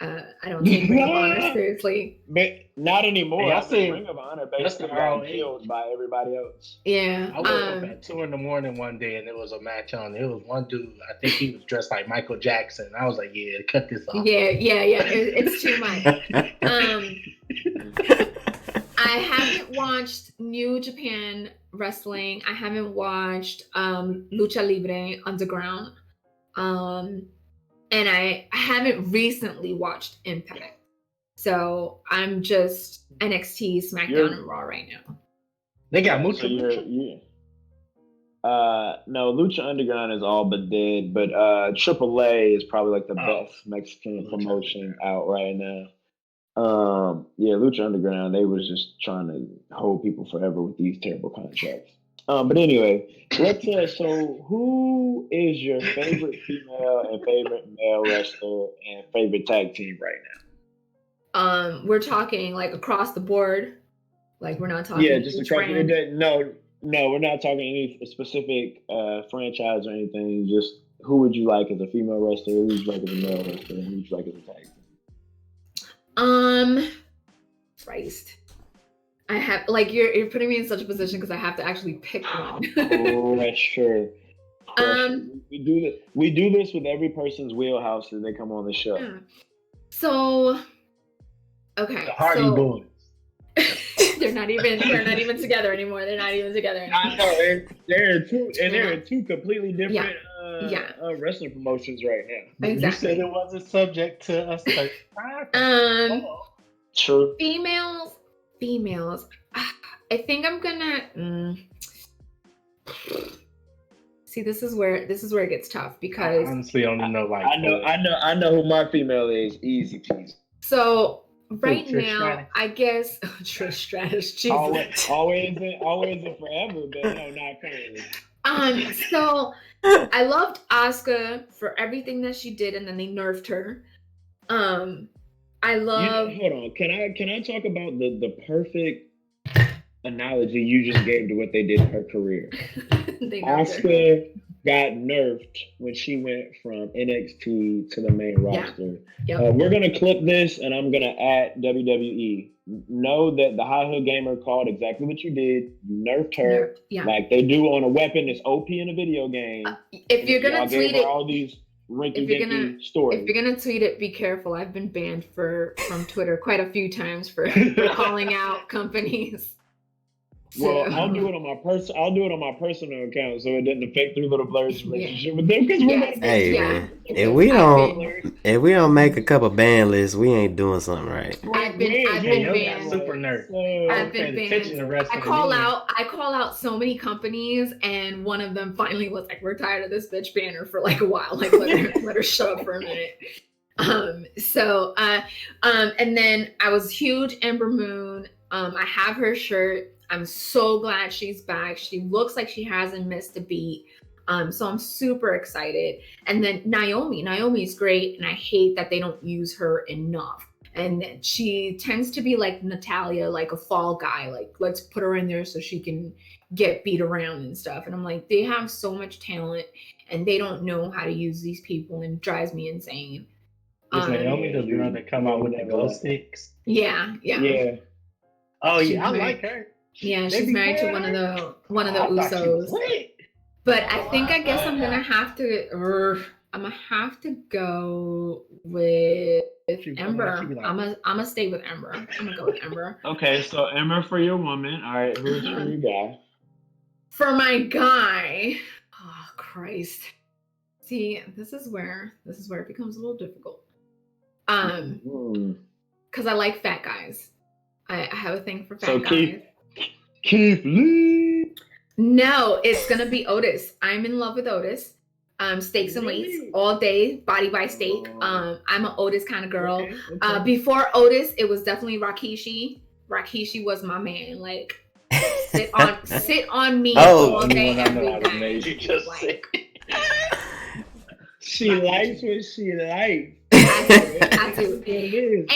I don't take Ring of Honor seriously. But not anymore. Hey, I see Ring of Honor basically got killed by everybody else. Yeah. I woke up at 2 a.m. one day and there was a match on. It was one dude, I think he was dressed like Michael Jackson. I was like, yeah, cut this off. Yeah. It's too much. I haven't watched New Japan Wrestling. I haven't watched Lucha Libre Underground. And I haven't recently watched Impact. So I'm just NXT, SmackDown, and Raw right now. They got Lucha. No, Lucha Underground is all but dead, but AAA is probably like the best Mexican promotion out right now. Lucha Underground, they was just trying to hold people forever with these terrible contracts. But anyway, let's so who is your favorite female and favorite male wrestler and favorite tag team right now? We're talking like across the board. Like, we're not talking just across the board. No, we're not talking any specific franchise or anything. Just who would you like as a female wrestler, who would you like as a male wrestler, and who would you like as a tag team? Christ. I have, like, you're putting me in such a position because I have to actually pick one. Pressure. We do this with every person's wheelhouse as they come on the show. Yeah. So, okay. The Hardy Boys. They're not even together anymore. I know, they're two completely different wrestling promotions right now. Exactly. You said it wasn't subject to us. True. Females. I think I'm gonna see. This is where it gets tough because I honestly don't know. Like, I know who my female is. Easy peasy. So right now, Stratus. I guess Trish Stratus. Jesus. Always and forever, but no, not currently. So I loved Asuka for everything that she did, and then they nerfed her. I love. Hold on. Can I talk about the perfect analogy you just gave to what they did in her career? Asuka got nerfed when she went from NXT to the main roster. Yep. We're gonna clip this, and I'm gonna add WWE. Know that the High Hood Gamer called exactly what you did. You nerfed her, like they do on a weapon that's OP in a video game. If you're gonna tweet it, all these. If you're gonna tweet it, be careful. I've been banned from Twitter quite a few times for calling out companies. Well, I'll do it on my personal account, so it doesn't affect 3LittleBlerds' relationship with them. Man, if we don't make a couple ban lists, we ain't doing something right. I've been banned. Super nerd. I've been banned. I call out so many companies, and one of them finally was like, "We're tired of this bitch banner for like a while. Like, let her shut up for a minute." And then I was huge Ember Moon. I have her shirt. I'm so glad she's back. She looks like she hasn't missed a beat. So I'm super excited. And then Naomi's great, and I hate that they don't use her enough. And she tends to be like Natalia, like a fall guy. Like, let's put her in there so she can get beat around and stuff. And I'm like, they have so much talent and they don't know how to use these people, and it drives me insane. Is Naomi the girl that come out with the glow sticks? Yeah. Oh She's yeah, I married- like her. Yeah, she's married to one of the Usos. But I think I guess I'm gonna have to go with Ember. I'm gonna stay with Ember. I'm gonna go with Ember. Okay, so Ember for your woman. All right, who's for your guy? For my guy, oh Christ. See, this is where it becomes a little difficult. Because I like fat guys. I have a thing for fat guys. Keith Lee. No, it's gonna be Otis. I'm in love with Otis. Steaks and weights all day, body by steak. I'm an Otis kind of girl. Okay. Before Otis, it was definitely Rikishi. Rikishi was my man. Like, sit on me all day, every day. She likes what she likes. I do.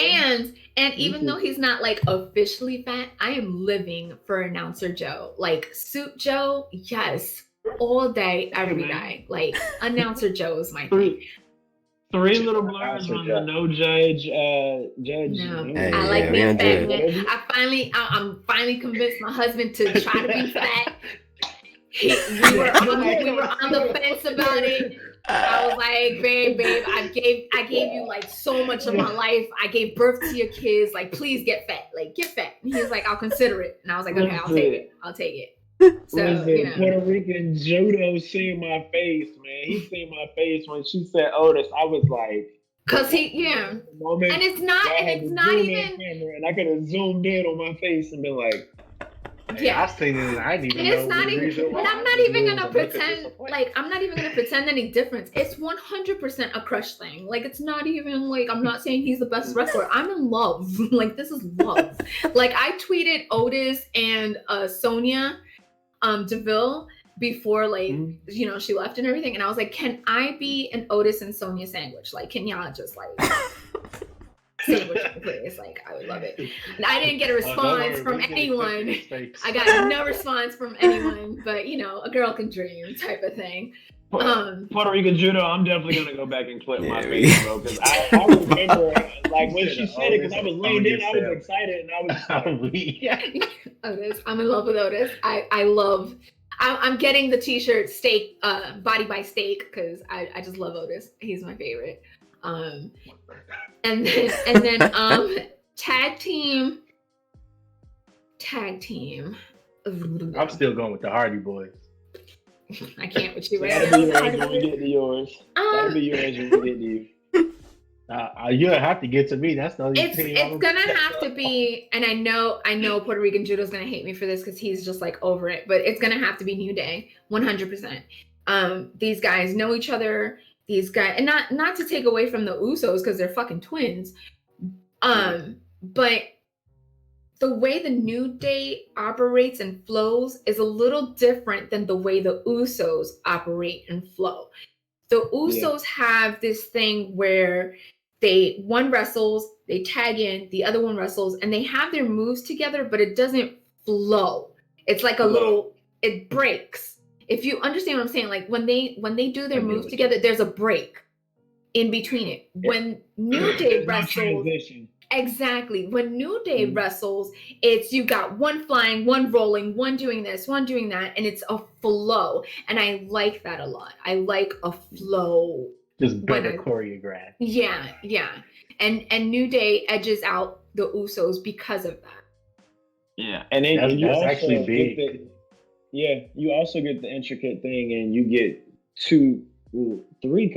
And even though he's not like officially fat, I am living for Announcer Joe. Like Suit Joe, yes, all day, every day. Like Announcer Joe is my thing. 3LittleBlerds on the no judge. No, I like being fat. Man. I'm finally convinced my husband to try to be fat. We were on the fence about it. I was like, babe, I gave you like so much of my life. I gave birth to your kids. Like, please get fat. Like, get fat. And he was like, I'll consider it. And I was like, okay, I'll take it. So, listen, Puerto Rican Judo seen my face, man. He seen my face when she said Otis. I was like, cause and it's not even. Camera, and I could have zoomed in on my face and been like. Yeah, I've seen it. And I didn't even know. It's not even. And I'm not even gonna pretend. Like, I'm not even gonna pretend any difference. It's 100% a crush thing. Like, it's not even like I'm not saying he's the best wrestler. I'm in love. Like, this is love. Like, I tweeted Otis and Sonya Deville before, like, she left and everything, and I was like, can I be an Otis and Sonya sandwich? Like, can y'all just like. Sandwich, please. Like, I would love it. And I didn't get a response from anyone. I got no response from anyone, but a girl can dream type of thing. Puerto Rican Judo, I'm definitely gonna go back and clip my face, bro, because I remember like when she said it, because I was laying in, I was excited, and I was like, Otis, I'm in love with Otis. I'm getting the t-shirt steak, body by steak, because I just love Otis. He's my favorite. And then tag team. I'm still going with the Hardy Boys. I can't with you right now. That'll be yours when we get to yours. That'll be yours when we get to you. You'll have to get to me. That's the only thing. It's gonna have to be, and I know Puerto Rican Judo's gonna hate me for this because he's just like over it, but it's gonna have to be New Day, 100%. These guys know each other. These guys, and not to take away from the Usos because they're fucking twins, but the way the New Day operates and flows is a little different than the way the Usos operate and flow. The Usos have this thing where one wrestles, they tag in, the other one wrestles, and they have their moves together, but it doesn't flow. It's like it breaks. If you understand what I'm saying, like when they do their moves together, there's a break in between it. When New Day wrestles, exactly. When New Day wrestles, it's you got one flying, one rolling, one doing this, one doing that, and it's a flow. And I like that a lot. I like a flow. Just better choreographed. Yeah. And New Day edges out the Usos because of that. Yeah, and that's actually big. You also get the intricate thing, and you get two different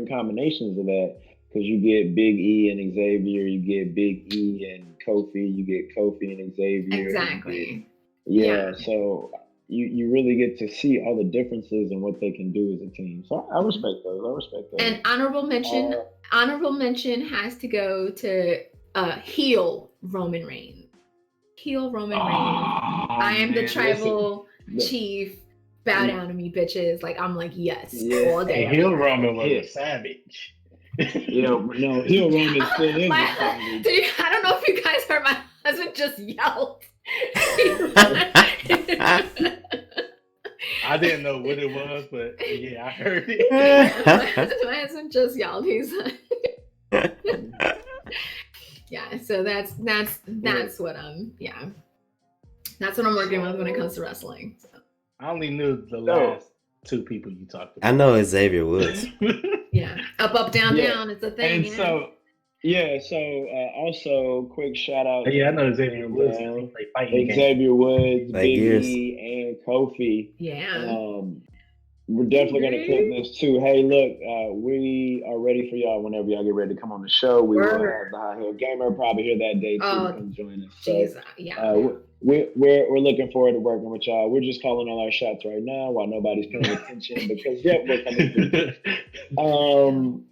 combinations of that, because you get Big E and Xavier, you get Big E and Kofi, you get Kofi and Xavier. Exactly. So you really get to see all the differences and what they can do as a team. So I respect those. And honorable mention has to go to heel Roman Reigns. Heel Roman Reigns. I am the tribal chief. bow down to me, bitches. Like I'm like, yes, Yeah. all day. Hey, every Hill day. Roman was Yeah. a savage. No, Hill Roman still is. I don't know if you guys heard, my husband just yelled. I didn't know what it was, but yeah, I heard it. My husband just yelled. He's yeah. So that's what that's what I'm working with when it comes to wrestling. So. I only knew the last two people you talked about. I know it's Xavier Woods. Yeah, up, down, down. It's a thing. And so also quick shout out. Yeah, I know Xavier Woods. They fighting Xavier Woods, Like Big years. E, and Kofi. Yeah. We're definitely going to clip this too. Hey, look, we are ready for y'all whenever y'all get ready to come on the show. We will have the High Heel Gamer probably here that day too to come join us. So, we're looking forward to working with y'all. We're just calling all our shots right now while nobody's paying attention because we're coming through.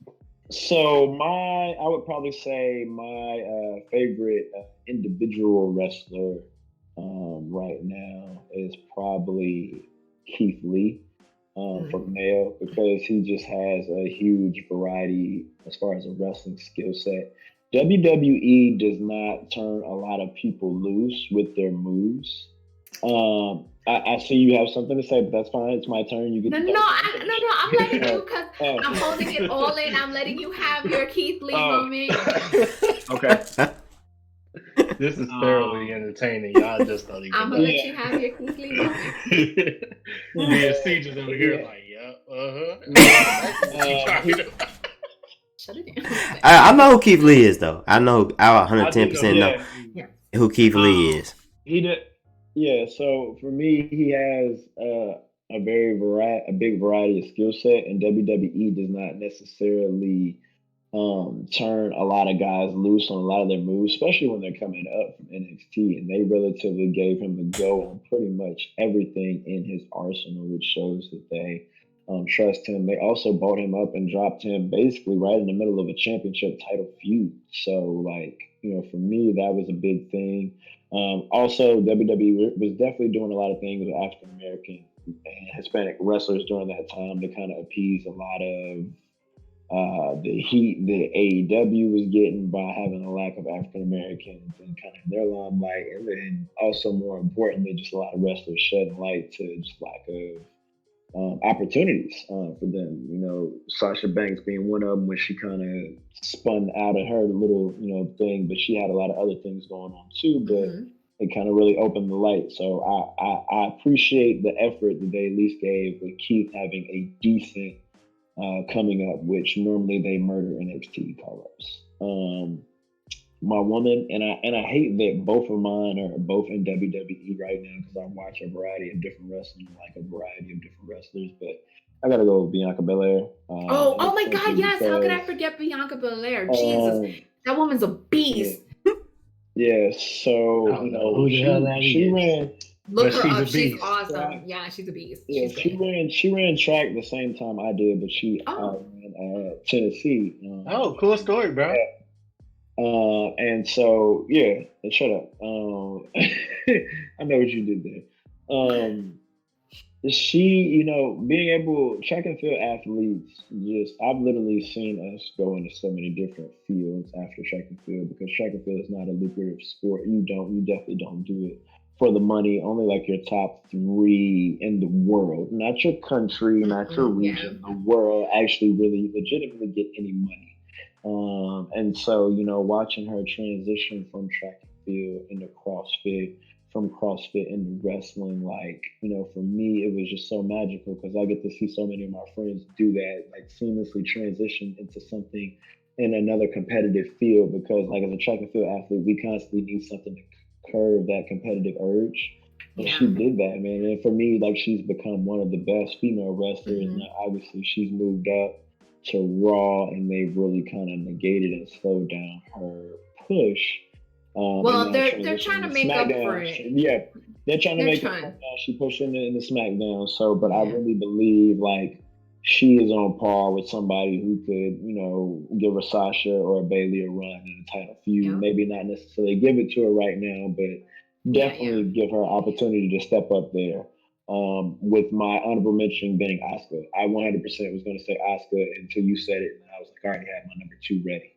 So I would probably say my favorite individual wrestler right now is probably Keith Lee. From male, because he just has a huge variety as far as a wrestling skill set. WWE does not turn a lot of people loose with their moves. I see you have something to say, but that's fine. It's my turn. You get No, I'm letting you because I'm holding it all in. I'm letting you have your Keith Lee moment. Okay. This is thoroughly entertaining. Y'all just don't even I'm know. gonna let you have your Keith Lee moment. Yeah, Siege is over here like, Shut it down. I know who Keith Lee is, though. I 110% know who Keith Lee is. He did. Yeah. So for me, he has a big variety of skill set, and WWE does not necessarily turn a lot of guys loose on a lot of their moves, especially when they're coming up from NXT. And they relatively gave him the go on pretty much everything in his arsenal, which shows that they trust him. They also bought him up and dropped him basically right in the middle of a championship title feud. So, for me, that was a big thing. Also, WWE was definitely doing a lot of things with African American and Hispanic wrestlers during that time to kind of appease a lot of the heat that AEW was getting by having a lack of African Americans and kind of their limelight, and then also more importantly, just a lot of wrestlers shedding light to just lack of opportunities for them. Sasha Banks being one of them when she kind of spun out of her little thing, but she had a lot of other things going on too. But it kind of really opened the light. So I appreciate the effort that they at least gave with Keith having a decent coming up, which normally they murder NXT call-ups. My woman, and I hate that both of mine are both in WWE right now because I watch a variety of different wrestling, like a variety of different wrestlers, but I gotta go with Bianca Belair. Oh my God, yes! How could I forget Bianca Belair? Jesus, that woman's a beast. Yeah, so she ran. Look her up. She's awesome. Yeah, she's a beast. Yeah, she ran track the same time I did, but she ran Tennessee. Cool story, bro. And so and shut up. I know what you did there. She, being able track and field athletes, I've literally seen us go into so many different fields after track and field because track and field is not a lucrative sport. You definitely don't do it for the money. Only like your top 3 in the world, not your country, not your region, the world actually really legitimately get any money. And so, watching her transition from track and field into CrossFit, from CrossFit into wrestling, for me, it was just so magical because I get to see so many of my friends do that, seamlessly transition into something in another competitive field because, as a track and field athlete, we constantly need something to curb that competitive urge. And she did that, man. And for me, she's become one of the best female wrestlers. Now, obviously, she's moved up to Raw, and they've really kind of negated and slowed down her push. Well, they're trying to make up for it. Yeah, they're trying to make up for it now. She pushed in the SmackDown. So, but I really believe she is on par with somebody who could, give a Sasha or a Bailey a run in a title feud. Yeah. Maybe not necessarily give it to her right now, but definitely give her an opportunity to step up there. With my honorable mention being Asuka. I 100% was going to say Asuka until you said it, and I was like, I already had my number 2 ready.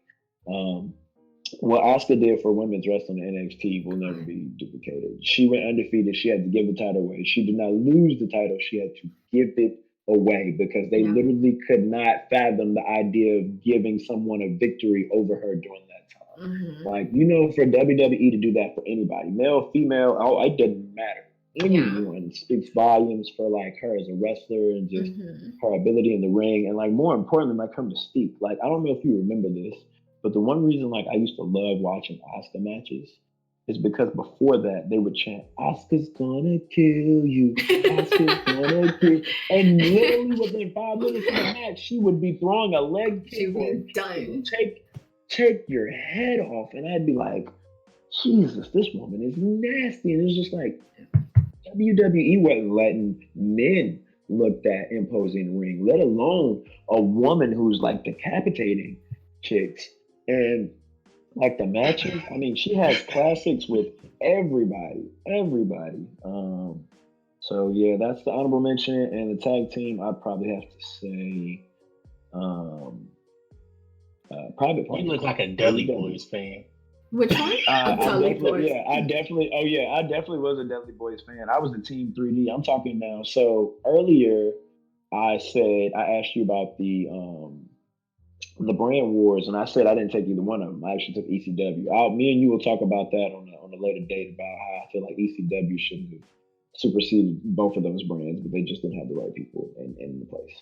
What Asuka did for women's wrestling in NXT will never be duplicated. She went undefeated. She had to give the title away. She did not lose the title. She had to give it away because they literally could not fathom the idea of giving someone a victory over her during that time. Mm-hmm. Like, for WWE to do that for anybody, male, female, it doesn't matter. Anyone speaks volumes for like her as a wrestler and just her ability in the ring. And like more importantly, when I come to Steep, like I don't know if you remember this, but the one reason like I used to love watching Asuka matches is because before that they would chant, "Asuka's gonna kill you, Asuka's gonna kill," and literally within 5 minutes of the match, she would be throwing a leg kick or done. Take your head off, and I'd be like, Jesus, this woman is nasty, and it's just like WWE wasn't letting men look that imposing in the ring, let alone a woman who's like decapitating chicks. And like the matches, I mean, she has classics with everybody. So yeah, that's the honorable mention. And the tag team, I'd probably have to say Private Party. You look like a Dudley Boys fan. Which one? I definitely was a Dudley Boys fan. I was the Team 3D. I'm talking now. So earlier, I asked you about the brand wars, and I said I didn't take either one of them. I actually took ECW. Me and you will talk about that on a later date about how I feel like ECW should have superseded both of those brands, but they just didn't have the right people in the place.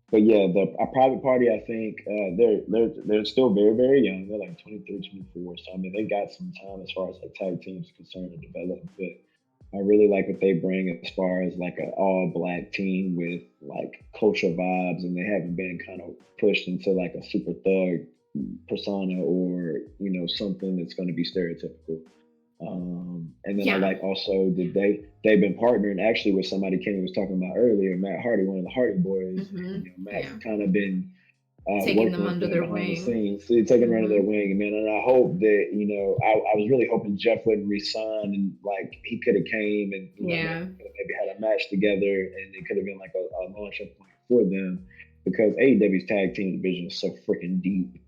But yeah, a Private Party, I think they're still very, very young. They're like 23, 24. So I mean, they got some time as far as like tag teams concerned to develop. But I really like what they bring as far as like an all black team with like culture vibes, and they haven't been kind of pushed into like a super thug persona or something that's going to be stereotypical. And then I like also that they've been partnering actually with somebody Kenny was talking about earlier, Matt Hardy, one of the Hardy boys. Matt's kind of been taking them under their wing. So taking them under their wing, man. And I hope that I was really hoping Jeff wouldn't resign and like he could have came and maybe had a match together, and it could have been like a launch up point for them because AEW's tag team division is so freaking deep.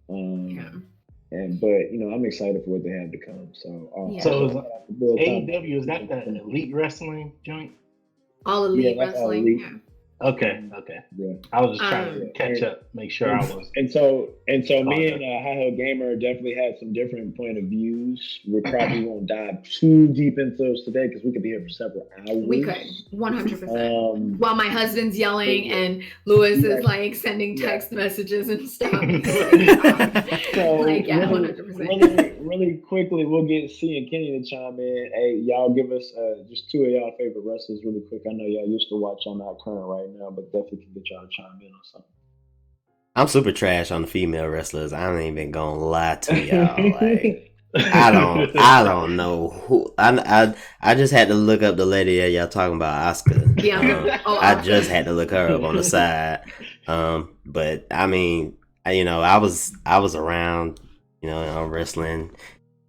But I'm excited for what they have to come. So AEW, is that the Elite Wrestling joint? All Elite Wrestling. Elite. Yeah. Okay. Yeah. I was just trying to catch up, make sure I was. And so me and High Heel Gamer definitely had some different point of views. We probably won't dive too deep into those today because we could be here for several hours. We could, 100%. While my husband's yelling and Lewis is like sending text messages and stuff. So like, 100%. Really quickly, we'll get C and Kenny to chime in. Hey, y'all give us just 2 of y'all favorite wrestlers really quick. I know y'all used to watch. I'm not current right now, but definitely can get y'all to chime in on something. I'm super trash on the female wrestlers. I ain't even gonna lie to y'all. Like, I don't know who. I just had to look up the lady that y'all talking about, Asuka. Yeah. I just had to look her up on the side. But I mean, I was around, wrestling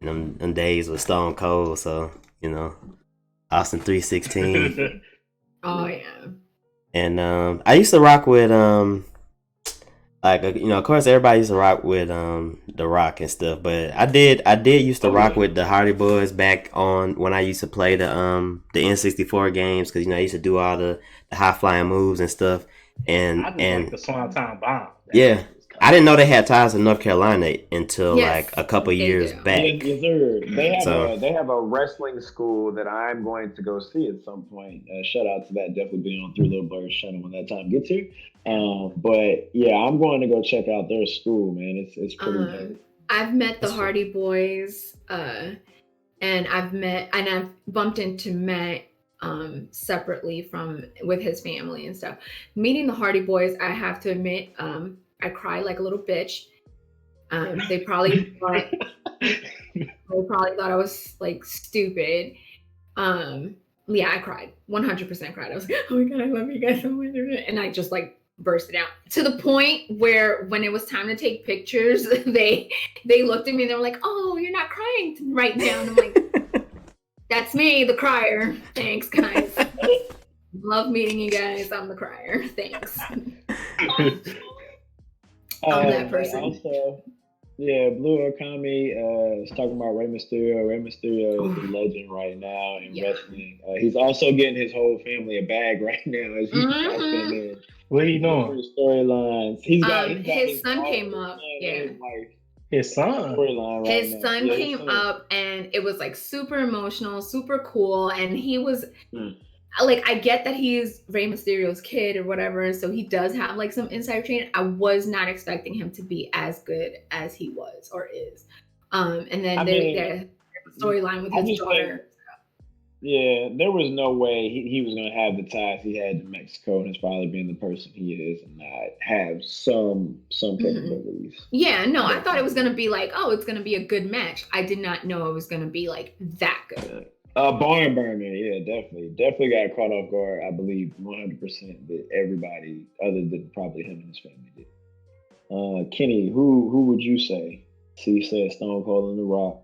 in them days with Stone Cold. So Austin 316. Oh yeah. And I used to rock with of course everybody used to rock with The Rock and stuff, but I did used to rock with the Hardy Boys back on when I used to play the N64 games, because I used to do all the high flying moves and stuff. And like the Swanton Bomb. Yeah. I didn't know they had ties in North Carolina until like a couple years back. Yes, sir. They have a wrestling school that I'm going to go see at some point. Shout out to that. Definitely being on 3LittleBlerds channel when that time gets here. But yeah, I'm going to go check out their school, man. It's pretty dope. I've met the Hardy Boys, and I've bumped into Matt separately with his family and stuff. Meeting the Hardy Boys, I have to admit, I cried like a little bitch. They probably thought I was like stupid. Yeah, I cried. 100% cried. I was like, oh my God, I love you guys so much. And I just like bursted out to the point where when it was time to take pictures, they looked at me and they were like, oh, you're not crying right now. And I'm like, that's me, the crier. Thanks, guys. Love meeting you guys. I'm the crier. Thanks. I'm that person. Also, Blue Okami is talking about Rey Mysterio. Rey Mysterio is a legend right now in wrestling. He's also getting his whole family a bag right now as he's casting in. What are you doing? Storylines. He's got his son came up. His son. His son came up, and it was like super emotional, super cool, and he was. Like, I get that he's Rey Mysterio's kid or whatever, so he does have like some insider training. I was not expecting him to be as good as he was or is. And then there's a storyline with his daughter. There was no way he was going to have the ties he had to Mexico and his father being the person he is and not have some capabilities. Yeah, no, I thought it was going to be like, oh, it's going to be a good match. I did not know it was going to be like that good. Barn burner, yeah, definitely got caught off guard. I believe 100% that everybody, other than probably him and his family, did. Kenny, who would you say? C said Stone Cold and The Rock.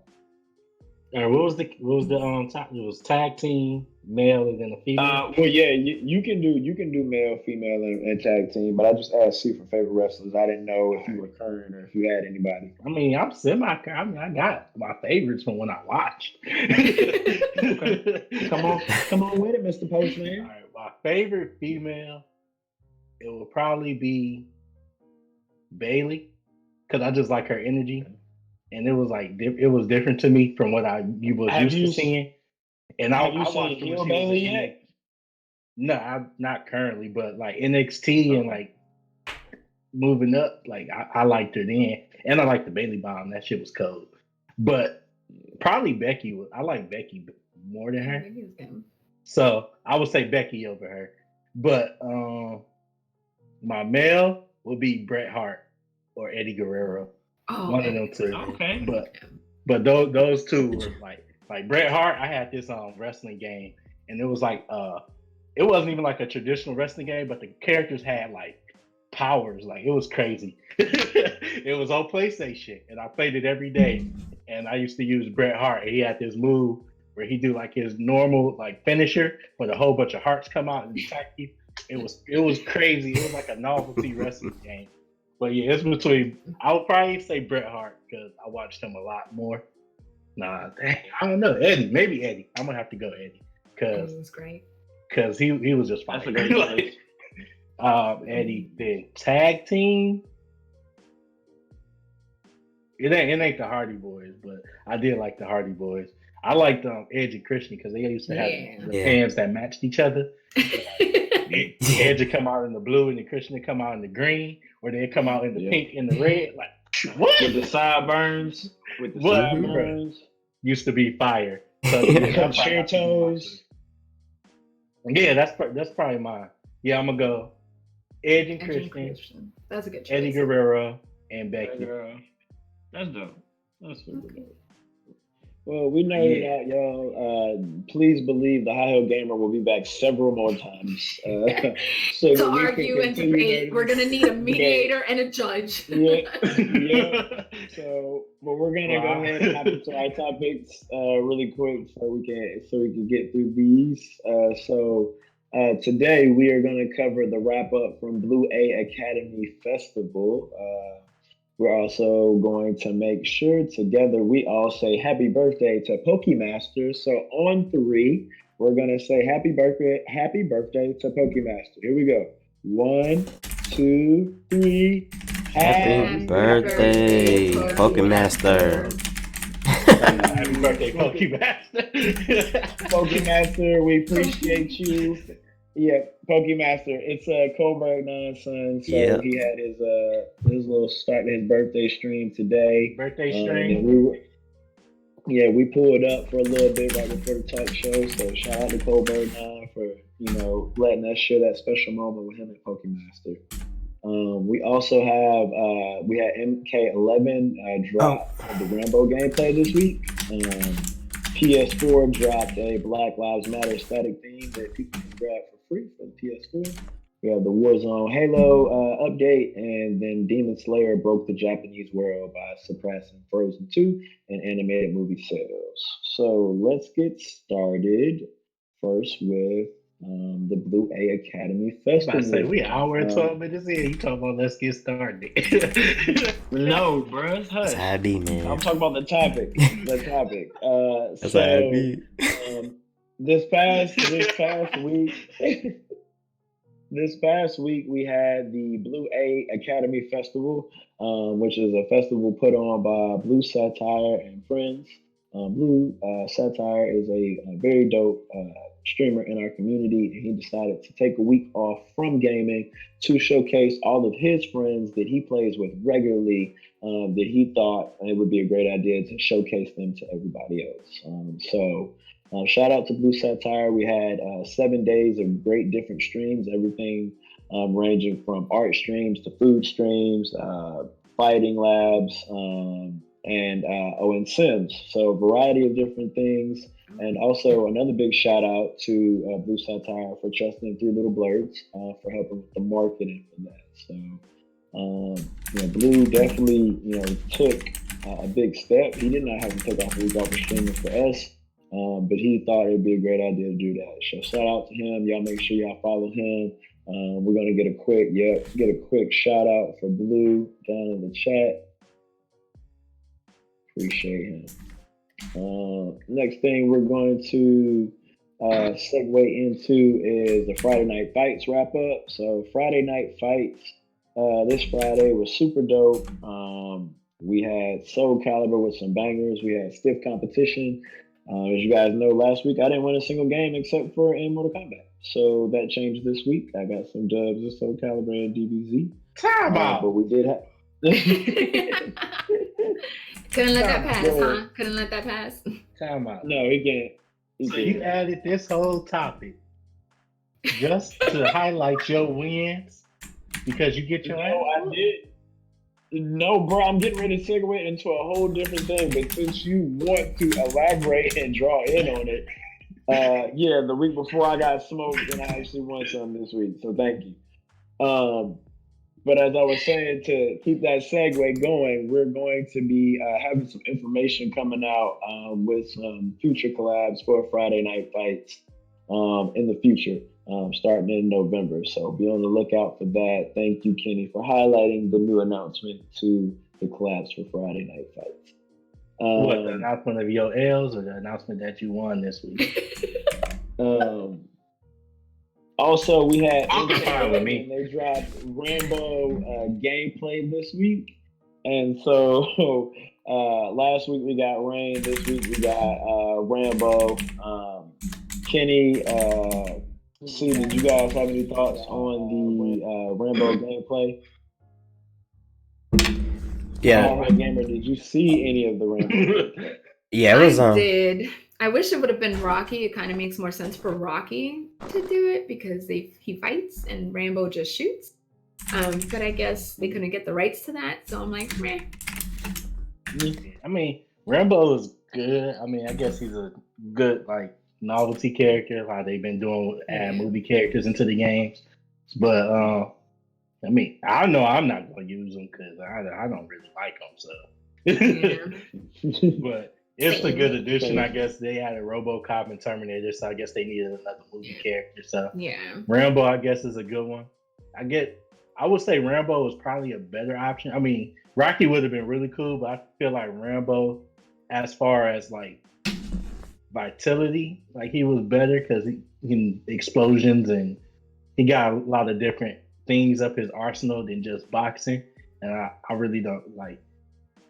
What was the top? It was tag team, male and then a female. Well, yeah, you can do male, female, and tag team. But I just asked C for favorite wrestlers. I didn't know if you were current or if you had anybody. I mean, I'm semi-current. I mean, I got my favorites from when I watched. Okay. Come on with it, Mr. Postman. All right, my favorite female, it will probably be Bailey, because I just like her energy. And it was like it was different to me from what I was used to seeing. And have you seen Heel Bailey yet? No, I'm not currently, but like NXT and like moving up, like I liked her then, and I liked the Bailey bomb. That shit was cold. But probably Becky. I like Becky more than her. So I would say Becky over her. But my male would be Bret Hart or Eddie Guerrero. One of them two. Okay. But those two were like Bret Hart. I had this wrestling game, and it was like it wasn't even like a traditional wrestling game, but the characters had like powers. Like it was crazy. It was on PlayStation, and I played it every day. And I used to use Bret Hart, and he had this move where he do like his normal like finisher, but a whole bunch of hearts come out and attack you. It was crazy. It was like a novelty wrestling game. But yeah, it's between. I would probably say Bret Hart because I watched him a lot more. Nah, dang, I don't know. Maybe Eddie. I'm gonna have to go Eddie because was great. Because he was just fine. Eddie, the tag team. It ain't the Hardy Boys, but I did like the Hardy Boys. I liked Edge and Christian because they used to have the fans that matched each other. Edge would come out in the blue and the Christian would come out in the green, or they'd come out in the pink and the red. Like what? With the sideburns. Used to be fire. So chair toes. Yeah, that's probably mine. Yeah, I'm gonna go Edge and Christian. That's a good choice. Eddie Guerrero and Becky. That's dope. That's really dope. Well, we know that, y'all. Please believe the High Heel Gamer will be back several more times. So to argue and debate. We're going to need a mediator and a judge. Yeah. So, but we're going to go ahead and hop into our topics really quick so we can get through these. Today we are going to cover the wrap up from Blue A Academy Festival. We're also going to make sure together we all say happy birthday to Pokemaster. So on 3, we're going to say happy birthday to Pokemaster. Here we go. 1, 2, 3. Happy birthday, Pokemaster. Happy birthday, Pokemaster. Pokemaster, we appreciate you. Yeah, Pokemaster. It's Colberg nonsense. So he had his little start his birthday stream today. We pulled up for a little bit right before the talk show. So shout out to Colberg for letting us share that special moment with him and Pokemaster. We also have we had MK11 drop the Rambo gameplay this week. PS4 dropped a Black Lives Matter static theme that people can grab for free for the PS4. We have the Warzone Halo update, and then Demon Slayer broke the Japanese world by surpassing Frozen 2 in animated movie sales. So let's get started first with the Blue A Academy I was about Festival. to say we an hour and Um, 12 minutes in. You talking about let's get started? no, bruh, That's how I hush. be, I'm man. talking about the topic. The topic. That's how I So be. this past week, this past week we had the Blue A Academy Festival, which is a festival put on by Blue Satire and friends. Blue Satire is a very dope streamer in our community, and he decided to take a week off from gaming to showcase all of his friends that he plays with regularly. That he thought it would be a great idea to showcase them to everybody else. Shout out to Blue Satire. We had 7 days of great different streams, everything ranging from art streams to food streams, fighting labs, and Sims. So a variety of different things. And also another big shout out to Blue Satire for trusting 3LittleBlerds for helping with the marketing for that. So Blue definitely took a big step. He did not have to take off a week off of streaming for us. But he thought it'd be a great idea to do that. So shout out to him. Y'all make sure y'all follow him. We're gonna get a quick shout out for Blue down in the chat. Appreciate him. Next thing we're going to segue into is the Friday Night Fights wrap up. So Friday Night Fights this Friday was super dope. We had Soul Calibur with some bangers. We had stiff competition. As you guys know, last week I didn't win a single game except for in Mortal Kombat. So that changed this week. I got some dubs in Soul Calibur and DBZ. Time out. But we did have. Couldn't let that pass, huh? Couldn't let that pass. Time out. No, he can't. So you added this whole topic just to highlight your wins because you get your. No, I did. No, bro, I'm getting ready to segue into a whole different thing. But since you want to elaborate and draw in on it, yeah, the week before I got smoked and I actually won some this week. So thank you. But as I was saying, to keep that segue going, we're going to be having some information coming out with some future collabs for Friday Night Fights in the future, starting in November. So be on the lookout for that. Thank you, Kenny, for highlighting the new announcement to the collabs for Friday Night Fights. What, the announcement of your L's or the announcement that you won this week? Also, we had fine with me. And they dropped Rambo gameplay this week, and so last week we got Rain. This week we got Rambo. Kenny, see, did you guys have any thoughts on the Rambo gameplay? Yeah. Gamer, did you see any of the Rambo gameplay? Yeah, it was. I did. I wish it would have been Rocky. It kind of makes more sense for Rocky to do it because he fights and Rambo just shoots. But I guess they couldn't get the rights to that, so I'm like, meh. I mean, Rambo is good. I mean, I guess he's a good novelty character, like they've been doing add movie characters into the games. But I mean, I know I'm not going to use them because I don't really like them. So, but it's a good addition. I guess they had a RoboCop and Terminator, so I guess they needed another movie character. So Rambo, I guess, is a good one. I would say Rambo is probably a better option. I mean, Rocky would have been really cool, but I feel like Rambo, as far as vitality, he was better because he can explosions and he got a lot of different things up his arsenal than just boxing. And I really don't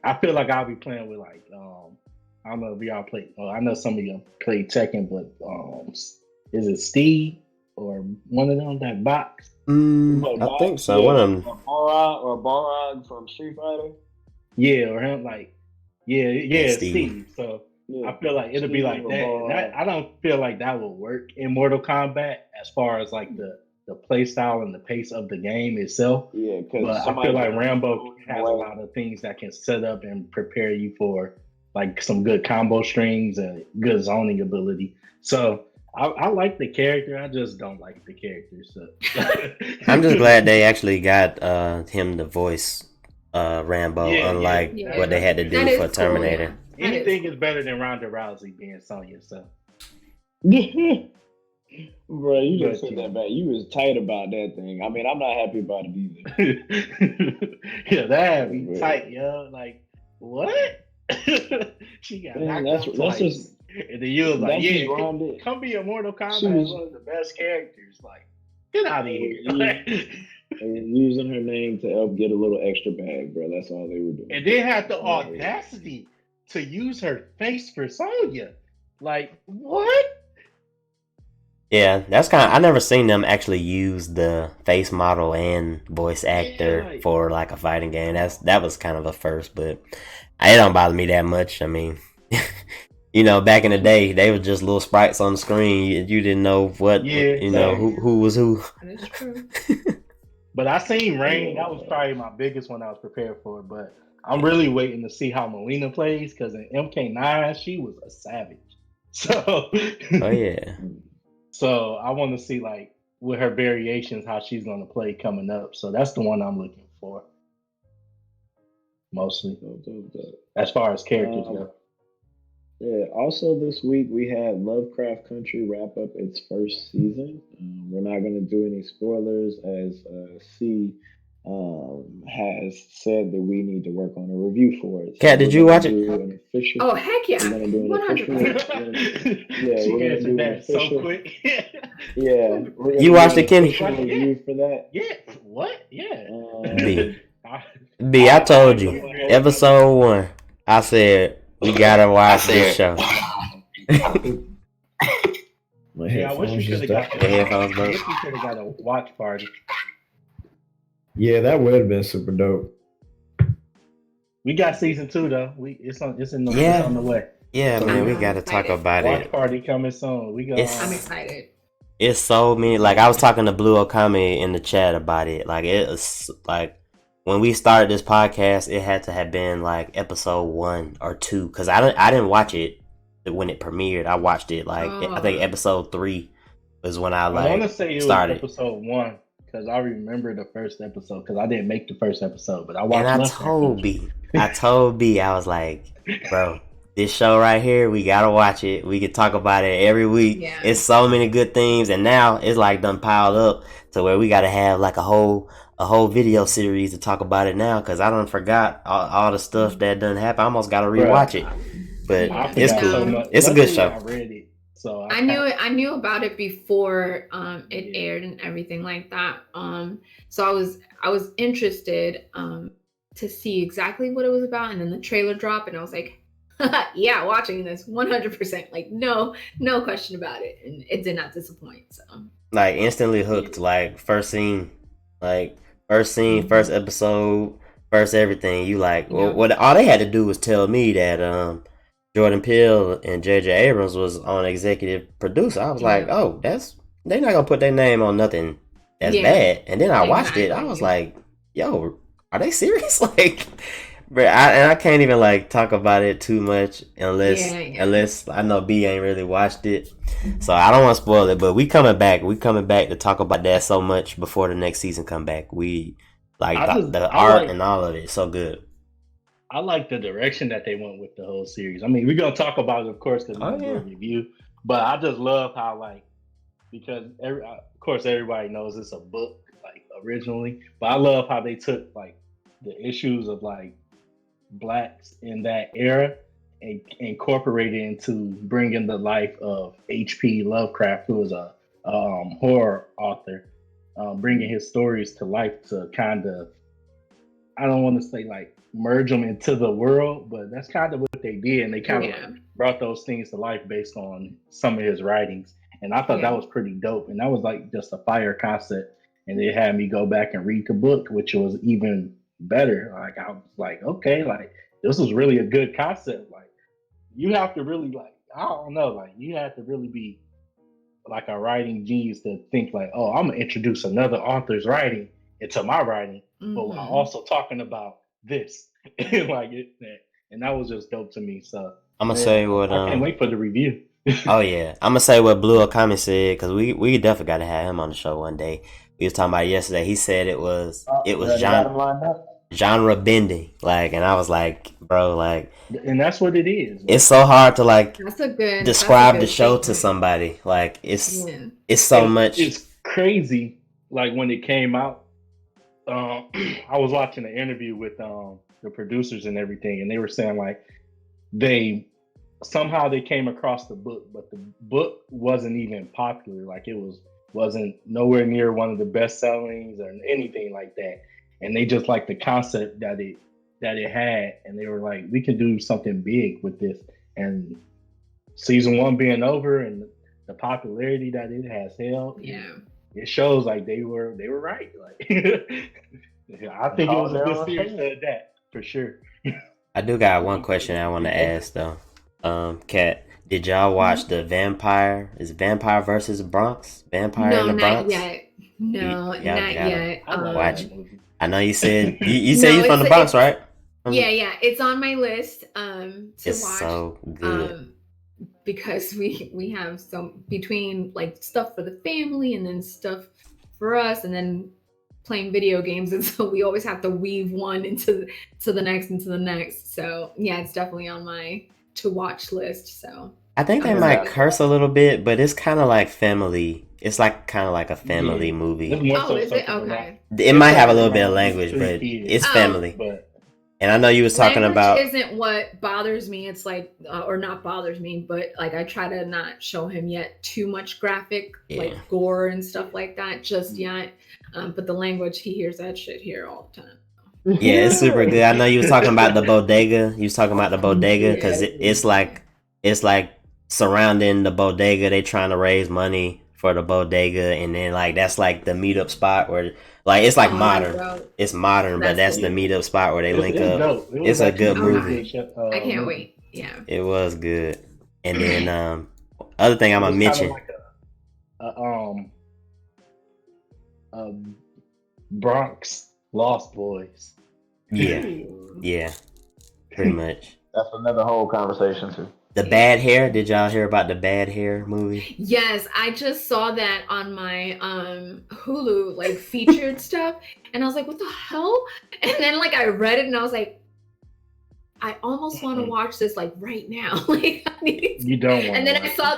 I feel like I'll be playing with I don't know if y'all play. I know some of y'all play Tekken, but is it Steve or one of them that box? I think so. One of them. Balrog from Street Fighter. Yeah, or him Steve. So I feel like it'll be like that. I don't feel like that will work in Mortal Kombat as far as the play style and the pace of the game itself. Yeah, but I feel like Rambo has a lot of things that can set up and prepare you for some good combo strings and good zoning ability. So I like the character. I just don't like the character. So I'm just glad they actually got him to voice Rambo, unlike what they had to do for Terminator. Anything is better than Ronda Rousey being Sonya. So Bro, you But just said that back. You was tight about that thing. I mean, I'm not happy about it either. yeah, that had me tight, yo. Like, what? She got Man, knocked out that's twice. just And then you was like, that's yeah, just grounded. come be a Mortal She Kombat as was one of the best characters. Like, get out of here. using her name to help get a little extra bag, bro. That's all they were doing. And then had the audacity to use her face for Sonya. Like, what? Yeah, that's kind of. I never seen them actually use the face model and voice actor for like a fighting game. That was kind of a first, but it don't bother me that much. I mean, you know, back in the day, they were just little sprites on the screen. You didn't know what, know, who was who. That's true. But I seen Rain. That was probably my biggest one I was prepared for. But I'm really waiting to see how Melina plays because in MK9 she was a savage. So. Oh yeah. So I want to see like with her variations how she's going to play coming up. So that's the one I'm looking for mostly as far as characters go. Yeah. Also, this week we had Lovecraft Country wrap up its first season. We're not going to do any spoilers as C has said that we need to work on a review for it. Kat, did you watch it? Oh heck yeah! We're gonna do an 100%. Yeah, she answered that so quick. Yeah, you watched it, Kenny? Review for that? Yeah. What? Yeah. B, I told you, episode 1. I said we gotta watch this show. Yeah, I wish we could have got the headphones. I wish we could have got a watch party. Yeah, that would have been super dope. We got season 2 though. It's on the way. Yeah, man, we gotta talk about it. Watch party coming soon. I'm excited. It's so many. Like I was talking to Blue Okami in the chat about it. Like it was like when we started this podcast, it had to have been like episode 1 or 2 because I didn't watch it when it premiered. I watched it like I think episode 3 was when I want to say it started. Was episode 1 because I remember the first episode because I didn't make the first episode, but I watched. And I told B, I was like, bro, this show right here, we gotta watch it. We could talk about it every week. Yeah. It's so many good things, and now it's like done piled up to where we gotta have like a whole video series to talk about it now because I done forgot all the stuff that done happen. I almost gotta rewatch it, but it's cool. So it's a good show. I read it, so I knew about it before it aired and everything like that. So I was interested to see exactly what it was about, and then the trailer dropped, and I was like, yeah, watching this 100%, like no question about it, and it did not disappoint. So like instantly hooked, like first scene, first episode, first everything. You like what all they had to do was tell me that Jordan Peele and J.J. Abrams was on executive producer. I was like, oh, they're not gonna put their name on nothing that's bad. And then I watched it. I was like, yo, are they serious? Like, bro, I can't even like talk about it too much unless I know B ain't really watched it, so I don't want to spoil it. But we coming back to talk about that so much before the next season come back. We like the art and all of it so good. I like the direction that they went with the whole series. I mean, we're gonna talk about it, of course, because we're gonna do a review. But I just love how because of course everybody knows it's a book originally, but I love how they took the issues of blacks in that era and incorporated into bringing the life of H.P. Lovecraft, who was a horror author, bringing his stories to life to kind of, I don't want to say merge them into the world, but that's kind of what they did, and they kind of brought those things to life based on some of his writings, and I thought that was pretty dope, and that was just a fire concept, and it had me go back and read the book, which was even better. I was like, okay, this was really a good concept. You have to really I don't know, you have to really be a writing genius to think oh, I'm gonna introduce another author's writing into my writing, but while also talking about this, and that was just dope to me. So I'm gonna say what I can't wait for the review. Oh yeah, I'm gonna say what Blue Okami said because we definitely gotta have him on the show one day. We was talking about it yesterday. He said it was John. genre bending. Like, and I was like, bro, like, And that's what it is. it's so hard to like That's a describe the good show to statement. somebody. Like, it's Yeah. so much. It's crazy. Like when it came out, I was watching an interview with the producers and everything, and they were saying like they somehow they came across the book, but the book wasn't even popular. Like it wasn't nowhere near one of the best sellings or anything like that. And they just like the concept that it had, and they were like, we can do something big with this. And season 1 being over and the popularity that it has held, it shows like they were right. Like I think it was a good series to that for sure. I do got one question I want to ask though. Kat, did y'all watch the Vampire? Is Vampire versus Bronx? Vampire in the Bronx? Not yet. No, not yet. Watch it. I know you said you said you're from the Bronx, right? Yeah. It's on my list to it's watch. So good. Because we have some between like stuff for the family and then stuff for us and then playing video games, and so we always have to weave one into the next. So yeah, it's definitely on my to watch list. So I think they might curse a little bit, but it's kind of like family. It's like kind of like a family movie. Is it? Okay. It might have a little bit of language, but it's family. And I know you was talking about isn't what bothers me. It's like, or not bothers me, but like I try to not show him yet too much graphic, like gore and stuff like that just yet. But the language, he hears that shit here all the time. Yeah, it's super good. I know you was talking about the bodega. You was talking about the bodega because it's like surrounding the bodega. They trying to raise money for the bodega, and then like that's like the meetup spot where like it's like modern. It's modern, but that's the meetup spot where they link up. It's a good movie. I can't wait. Yeah, it was good. And then other thing I'm gonna mention. Bronx Lost Boys. Yeah, pretty much. That's another whole conversation too. The Bad Hair. Did y'all hear about the Bad Hair movie? Yes, I just saw that on my Hulu like featured stuff, and I was like, "What the hell?" And then like I read it, and I was like, "I almost want to watch this like right now." Like I need you don't. And then I saw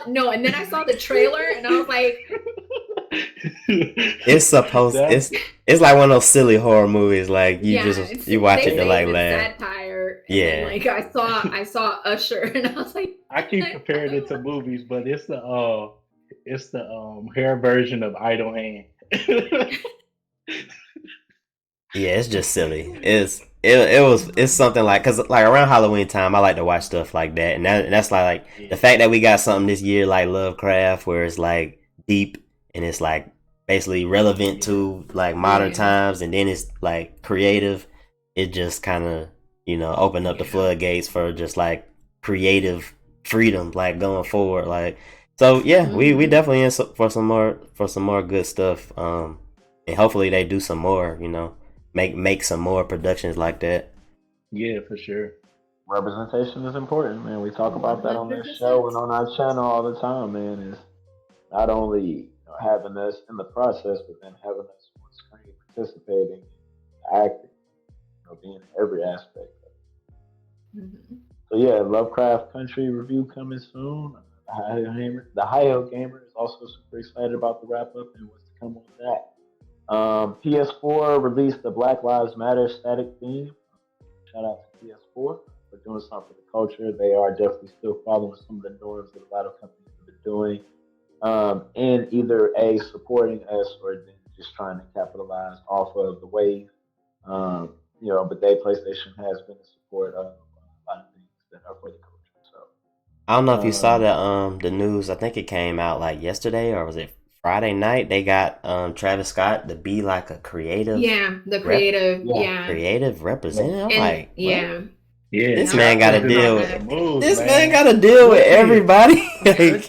the trailer, and I was like, "It's supposed. It's like one of those silly horror movies. Like you watch it to like laugh." Satire. Yeah, like I saw Usher, and I was like, I keep comparing it to movies, but it's the hair version of Idle Hand. Yeah, it's just silly. It's something like because like around Halloween time, I like to watch stuff like that, and that's like the fact that we got something this year like Lovecraft, where it's like deep and it's like basically relevant to like modern times, and then it's like creative. It just kind of open up the floodgates for just like creative freedom, like going forward. Like so, we definitely in for some more good stuff. And hopefully they do some more. Make some more productions like that. Yeah, for sure. Representation is important, man. We talk about that on this show and on our channel all the time, man. Is not only having us in the process, but then having us on screen participating, acting, being in every aspect. So yeah, Lovecraft Country review coming soon. The High Hill Gamer is also super excited about the wrap up and what's to come with that. PS4 released the Black Lives Matter static theme. Shout out to PS4 for doing something for the culture. They are definitely still following some of the norms that a lot of companies have been doing, and either supporting us or then just trying to capitalize off of the wave. But PlayStation has been in support of a lot of things that are for the culture. So I don't know if you saw the news. I think it came out like yesterday or was it Friday night? They got Travis Scott to be like a creative. Yeah, the creative. Creative representative. I'm like, yeah. This man got to deal with. This man got to deal with everybody. Every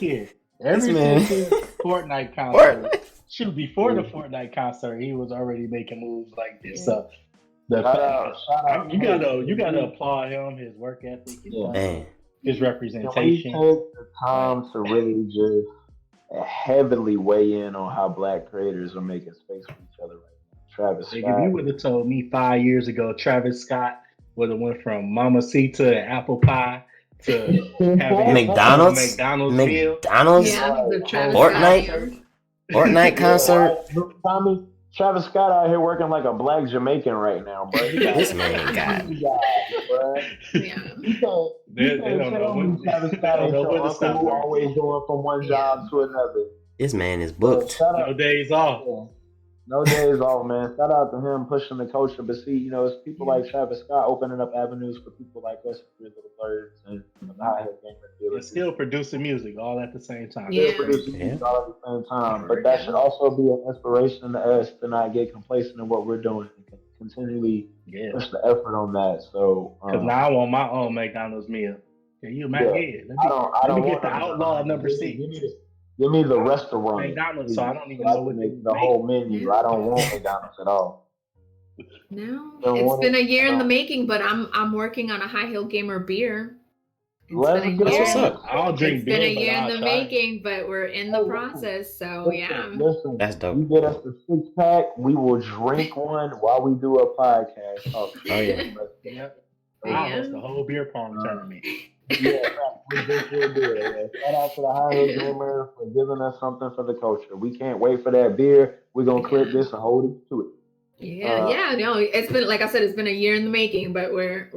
Fortnite concert. Shoot, before the Fortnite concert, he was already making moves like this. So you gotta applaud him, his work ethic, his representation. He took the time to really just heavily weigh in on how Black creators are making space for each other right now. Travis Like, Scott. if you would have told me 5 years ago, Travis Scott would have went from Mamacita and apple pie to having his own McDonald's meal. McDonald's Yeah, the Travis Fortnite? Scott meal. Fortnite concert. Tommy, Travis Scott out here working like a black Jamaican right now, bro. He got This man got bro. Yeah. They don't know when. Travis They Scott don't ain't know your when to uncle stop who working. always going from one job to another. this man is Bro, booked. shout out, No days off. no days off, man. Shout out to him pushing the culture. But see, it's people like Travis Scott opening up avenues for people like us, 3LittleBlerds, and the high head gamer And dealers. still producing music all at the same time. Yeah. Producing music all at the same time. But that should also be an inspiration to us to not get complacent in what we're doing and continually Yeah. push the effort on that. So, Because now I want my own McDonald's meal. Can you imagine? Yeah. Let me get the outlaw number 6. Give me the restaurant. McDonald's, so I don't even I know can what they make the make. whole menu. I don't want McDonald's at all. No, Don't it's want been it. a year in the No. making, but I'm working on a High Heel Gamer beer. It's Let's been a go. year. That's what's up. I don't drink It's been beer, a but year in I'll the try it. making, but we're in the process. So yeah. Listen, That's dope. you get us the 6-pack, we will drink one while we do a podcast. Oh yeah. Yep. Yeah. I'll host the whole beer pong tournament. Yeah, we just will do it. Shout out to the High Heel Gamer for giving us something for the culture. We can't wait for that beer. We're gonna clip this and hold it to it. Yeah, no, it's been like I said, it's been a year in the making, but we're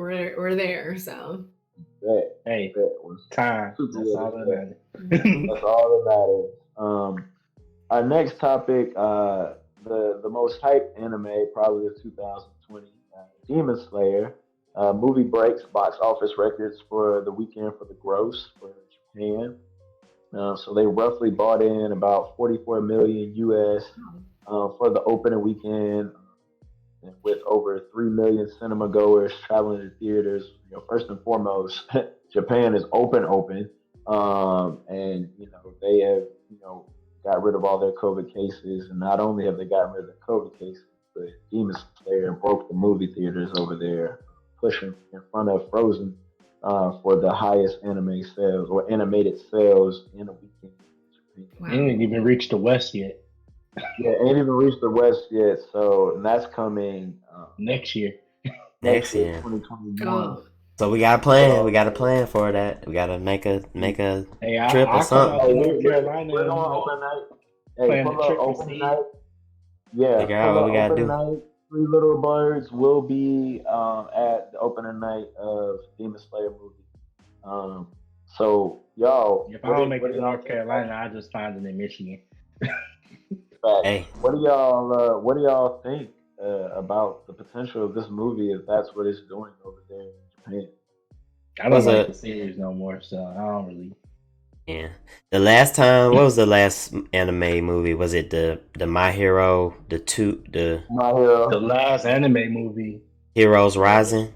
there. So Hey, That was time. super That's all that matters. That's all that matters. Our next topic, the most hyped anime probably of 2020, Demon Slayer. Movie breaks box office records for the weekend for the gross for Japan. So they roughly bought in about 44 million US for the opening weekend, with over 3 million cinema goers traveling to theaters. First and foremost, Japan is open, and they have got rid of all their COVID cases, and not only have they gotten rid of the COVID cases, but Demon Slayer broke the movie theaters over there, pushing in front of Frozen for the highest anime sales or animated sales in a weekend. wow. They didn't even reach the West yet. Yeah, ain't even reached the West yet, so that's coming Next year. Next year. 2021. Oh, So we got a plan. We got a plan for that. We got to make a Hey, trip or I'll come out something. to North Carolina. We're going open night. Hey, Plan pull the up trip and open see. night. Yeah, Figure out pull what up we gotta open do. night. 3LittleBlerds will be at the opening night of Demon Slayer movie. So y'all, If I don't make it to North Carolina, I just find it in Michigan. Hey, What do y'all think about the potential of this movie if that's what it's doing over there in Japan? I don't like the series no more, so I don't really. yeah. The last time, what was the last anime movie? Was it the My Hero, the My Hero. The last anime movie, Heroes Rising?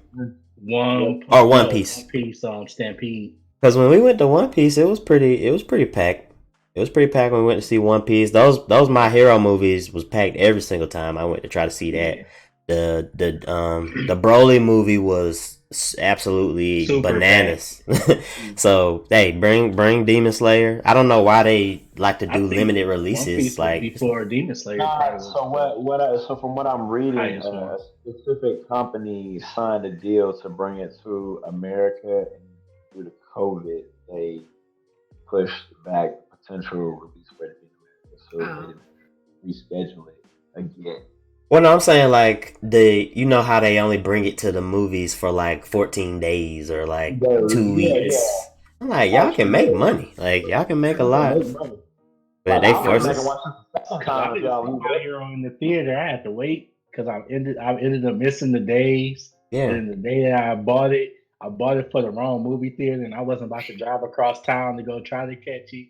One Piece. One Piece Stampede. Because when we went to One Piece, it was pretty packed. It was pretty packed when we went to see One Piece. Those My Hero movies was packed every single time I went to try to see that. Yeah. The Broly movie was absolutely Super bananas. So hey, bring Demon Slayer. I don't know why they like to do limited releases like before Demon Slayer. So from what I'm reading, highest a one. specific company signed a deal to bring it to America, and due to COVID, they pushed back the potential release for it in America, so they reschedule it again. Well, no, I'm saying like how they only bring it to the movies for like 14 days or like 2 weeks. Yeah. I'm like, y'all can make money. Like y'all can make a lot. But they force us. I didn't see My Hero in the theater. I had to wait because I ended up missing the days. Yeah. And the day that I bought it for the wrong movie theater, and I wasn't about to drive across town to go try to catch it.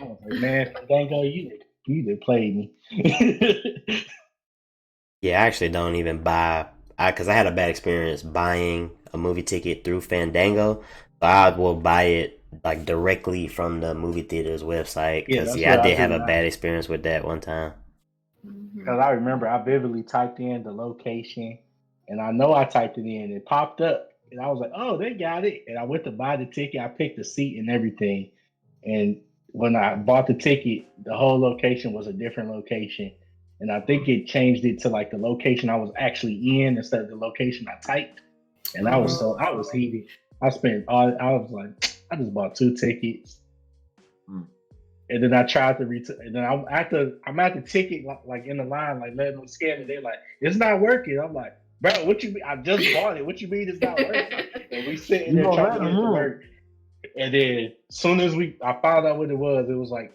I was like, man, Fandango, you did play me. Yeah, I actually don't even buy because I had a bad experience buying a movie ticket through Fandango. So I will buy it like directly from the movie theater's website because I did have a bad experience with that one time. Because I remember I vividly typed in the location, and I know I typed it in. It popped up, and I was like, "Oh, they got it!" And I went to buy the ticket. I picked the seat and everything, and when I bought the ticket, the whole location was a different location. and I think it changed it to like the location I was actually in instead of the location I typed. And I was heated. I was like, I just bought 2 tickets. And then I tried to and then I'm at the ticket like in the line, like letting them scan it. They're like, it's not working. I'm like, bro, what you mean? I just bought it. What you mean it's not working? And we sitting there trying to get it to work. And then as soon as I found out what it was like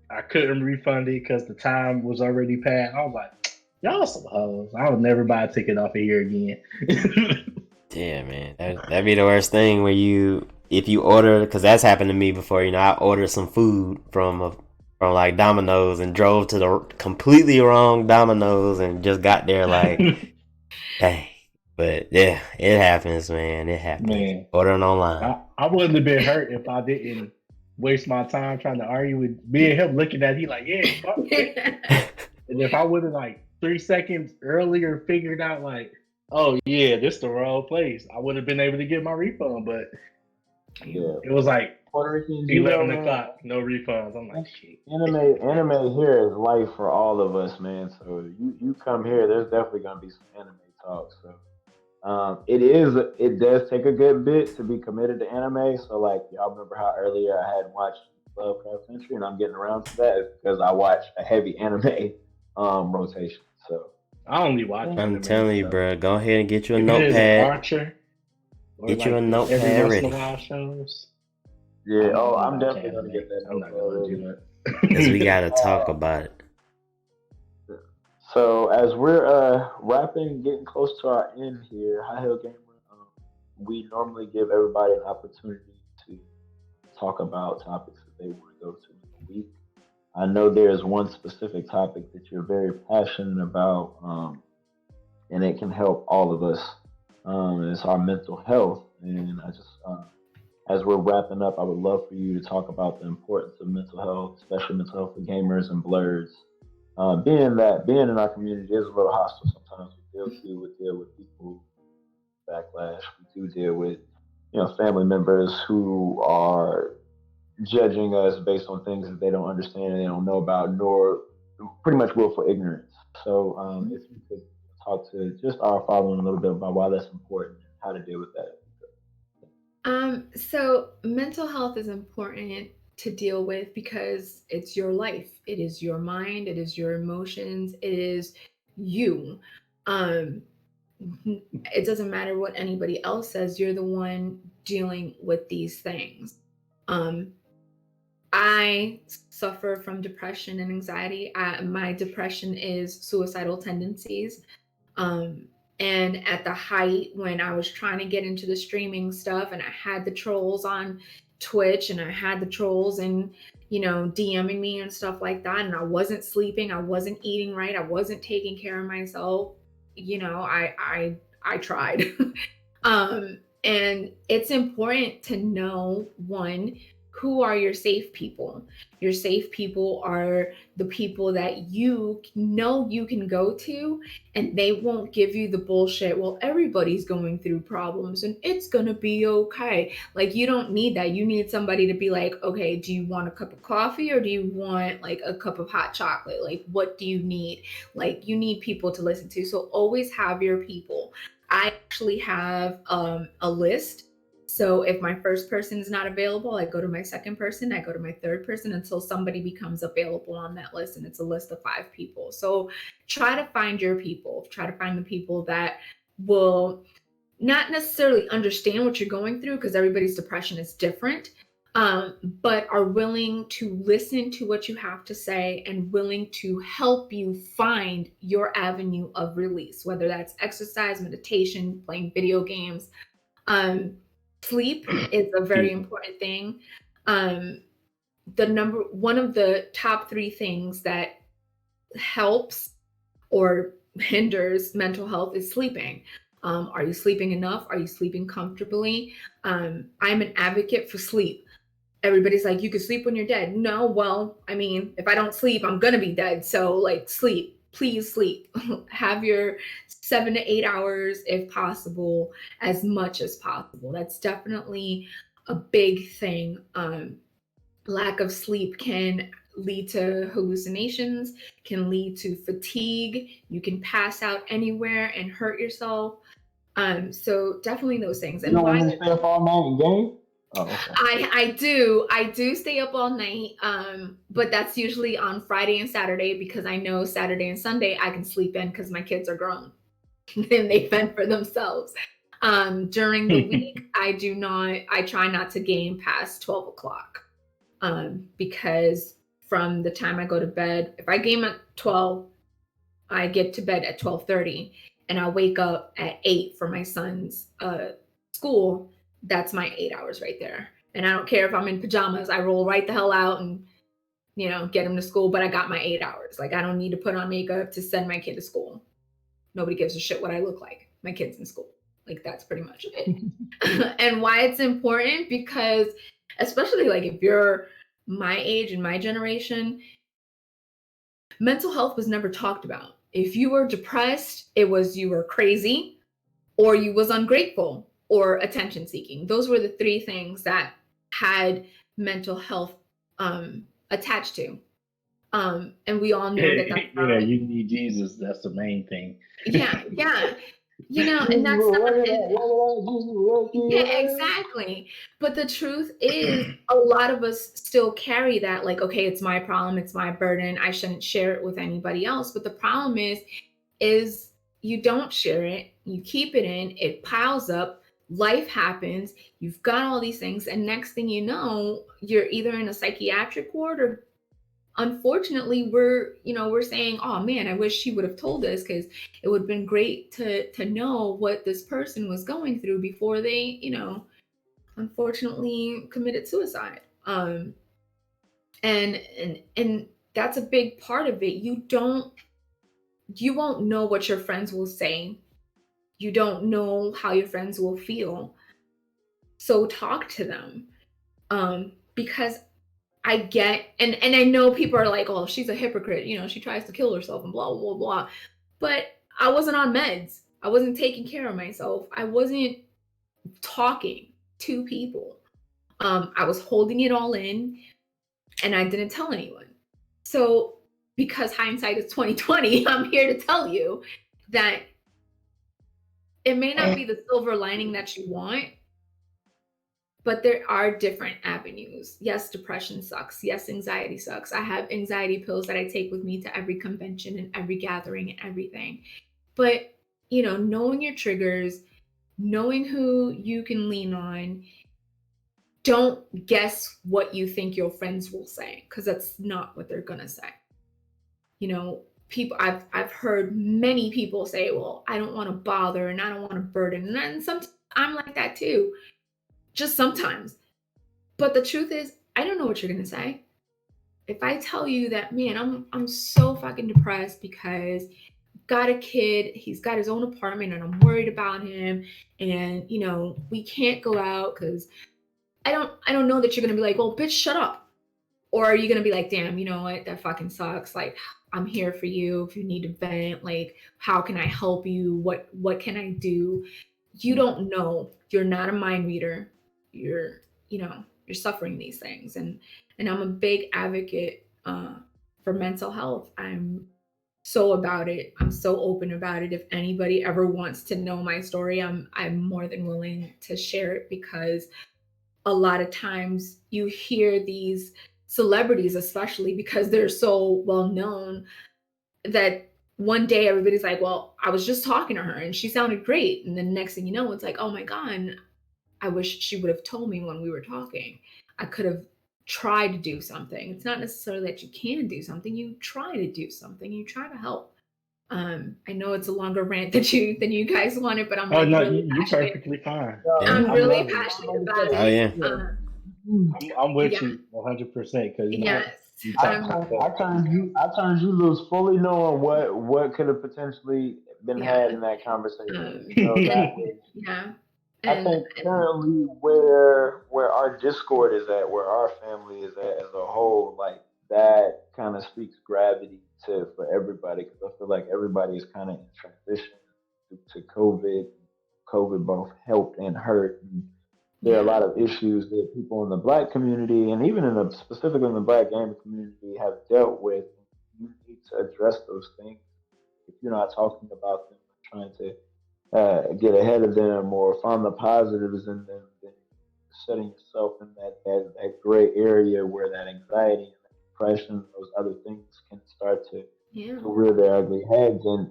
I couldn't refund it because the time was already passed. I was like, y'all some hoes. I would never buy a ticket off of here again. Yeah, man, that'd be the worst thing where if you order, because that's happened to me before. I ordered some food from like Domino's and drove to the completely wrong Domino's and just got there like, dang. But yeah, it happens, man. It happens. Man, ordering online. I wouldn't have been hurt if I didn't waste my time trying to argue with me and him looking at he like, yeah, fuck it. And if I would have like 3 seconds earlier figured out like, oh yeah, this the wrong place, I would have been able to get my refund. But it was like 11 o'clock, no refunds. I'm like, shit. Anime here is life for all of us, man. So you come here, there's definitely gonna be some anime talk. So it does take a good bit to be committed to anime. So like y'all remember how earlier I had watched Lovecraft Country, and I'm getting around to that is because I watch a heavy anime rotation. So I only watch. I'm telling you, bro. Go ahead and get you a notepad. Archer. Get you a notepad ready. Shows. Yeah. I'm definitely gonna get that. I'm not gonna do that because we gotta talk about it. So as we're wrapping, getting close to our end here, High Hill Gamer, we normally give everybody an opportunity to talk about topics that they want to go to in the week. I know there's one specific topic that you're very passionate about, and it can help all of us. And it's our mental health. And I just, as we're wrapping up, I would love for you to talk about the importance of mental health, especially mental health for gamers and blerds. Being in our community is a little hostile sometimes. We deal with people backlash. We do deal with family members who are judging us based on things that they don't understand and they don't know about, nor pretty much willful ignorance. So if you could talk to just our following a little bit about why that's important and how to deal with that. So mental health is important to deal with because it's your life. It is your mind. It is your emotions. It is you. It doesn't matter what anybody else says. You're the one dealing with these things. I suffer from depression and anxiety. My depression is suicidal tendencies. And at the height when I was trying to get into the streaming stuff and I had the trolls on Twitch and I had the trolls and, DMing me and stuff like that. And I wasn't sleeping. I wasn't eating right. I wasn't taking care of myself. I tried. And it's important to know, one, who are your safe people? Your safe people are the people that you know you can go to and they won't give you the bullshit. Well, everybody's going through problems and it's going to be okay. Like, you don't need that. You need somebody to be like, okay, do you want a cup of coffee or do you want like a cup of hot chocolate? Like, what do you need? Like, you need people to listen to. So always have your people. I actually have a list. So if my first person is not available, I go to my second person, I go to my third person until somebody becomes available on that list. And it's a list of 5 people. So try to find your people. Try to find the people that will not necessarily understand what you're going through because everybody's depression is different, but are willing to listen to what you have to say and willing to help you find your avenue of release, whether that's exercise, meditation, playing video games. Sleep is a very important thing. One of the top 3 things that helps or hinders mental health is sleeping. Are you sleeping enough? Are you sleeping comfortably? I'm an advocate for sleep. Everybody's like, you can sleep when you're dead. No, well, I mean, if I don't sleep, I'm gonna be dead. So like, sleep. Please sleep. Have your 7 to 8 hours if possible, as much as possible. That's definitely a big thing. Lack of sleep can lead to hallucinations, can lead to fatigue. You can pass out anywhere and hurt yourself. So definitely those things. You And don't why want to stay up all night and game? Oh, okay. I do stay up all night. But that's usually on Friday and Saturday because I know Saturday and Sunday I can sleep in because my kids are grown and they fend for themselves. During the week, I try not to game past 12 o'clock. Because from the time I go to bed, if I game at 12, I get to bed at 12:30 and I wake up at 8 for my son's school. That's my 8 hours right there. And I don't care if I'm in pajamas, I roll right the hell out and get him to school, but I got my 8 hours. Like I don't need to put on makeup to send my kid to school. Nobody gives a shit what I look like. My kid's in school. Like that's pretty much it. And why it's important, because especially like if you're my age and my generation, mental health was never talked about. If you were depressed, it was you were crazy or you was ungrateful or attention seeking. Those were the three things that had mental health attached to. And we all know that that's yeah, you need Jesus. That's the main thing. yeah. And that's yeah, exactly. But the truth is, a lot of us still carry that, like, okay, it's my problem, it's my burden, I shouldn't share it with anybody else. But the problem is you don't share it, you keep it in, it piles up, life happens, you've got all these things, and next thing you know, you're either in a psychiatric ward or unfortunately we're saying, oh man, I wish she would have told us because it would have been great to know what this person was going through before they unfortunately committed suicide. And that's a big part of it. You won't know what your friends will say. You don't know how your friends will feel, so talk to them. Because I get, and I know people are like, oh, she's a hypocrite, she tries to kill herself and blah, blah, blah. But I wasn't on meds. I wasn't taking care of myself. I wasn't talking to people. I was holding it all in and I didn't tell anyone. So because hindsight is 2020, I'm here to tell you that it may not be the silver lining that you want, but there are different avenues. Yes, depression sucks. Yes, anxiety sucks. I have anxiety pills that I take with me to every convention and every gathering and everything. But, knowing your triggers, knowing who you can lean on, don't guess what you think your friends will say, because that's not what they're going to say. People, I've heard many people say, well, I don't want to bother and I don't want to burden. And sometimes I'm like that too. Just sometimes. But the truth is, I don't know what you're going to say. If I tell you that, man, I'm so fucking depressed because I've got a kid, he's got his own apartment and I'm worried about him, and we can't go out because I don't know that you're going to be like, well, bitch, shut up. Or are you going to be like, damn, you know what? That fucking sucks. Like, I'm here for you if you need to vent. Like, how can I help you? What can I do? You don't know. You're not a mind reader. You're suffering these things. And I'm a big advocate for mental health. I'm so about it. I'm so open about it. If anybody ever wants to know my story, I'm more than willing to share it, because a lot of times you hear these celebrities, especially because they're so well known, that one day everybody's like, well, I was just talking to her and she sounded great. And then next thing you know, it's like, oh my God, I wish she would have told me when we were talking. I could have tried to do something. It's not necessarily that you can do something. You try to do something. You try to help. I know it's a longer rant than you guys wanted, but I'm Oh like, no, really you're passionate. perfectly fine. I'm Yeah. really passionate about Oh it. yeah. I'm with Yeah. you 100% because Yes. I turned you loose, fully knowing what could have potentially been had in that conversation. That was, Yeah. I think currently where our Discord is at, where our family is at as a whole, like that kind of speaks gravity for everybody, because I feel like everybody is kind of in transition to COVID. COVID both helped and hurt. And there are a Yeah. lot of issues that people in the black community and even in the specifically in the black gaming community have dealt with. You need to address those things if you're not talking about them, trying to get ahead of them or find the positives in them, then setting yourself in that gray area where that anxiety and that depression, those other things can start Yeah. to rear their ugly heads. And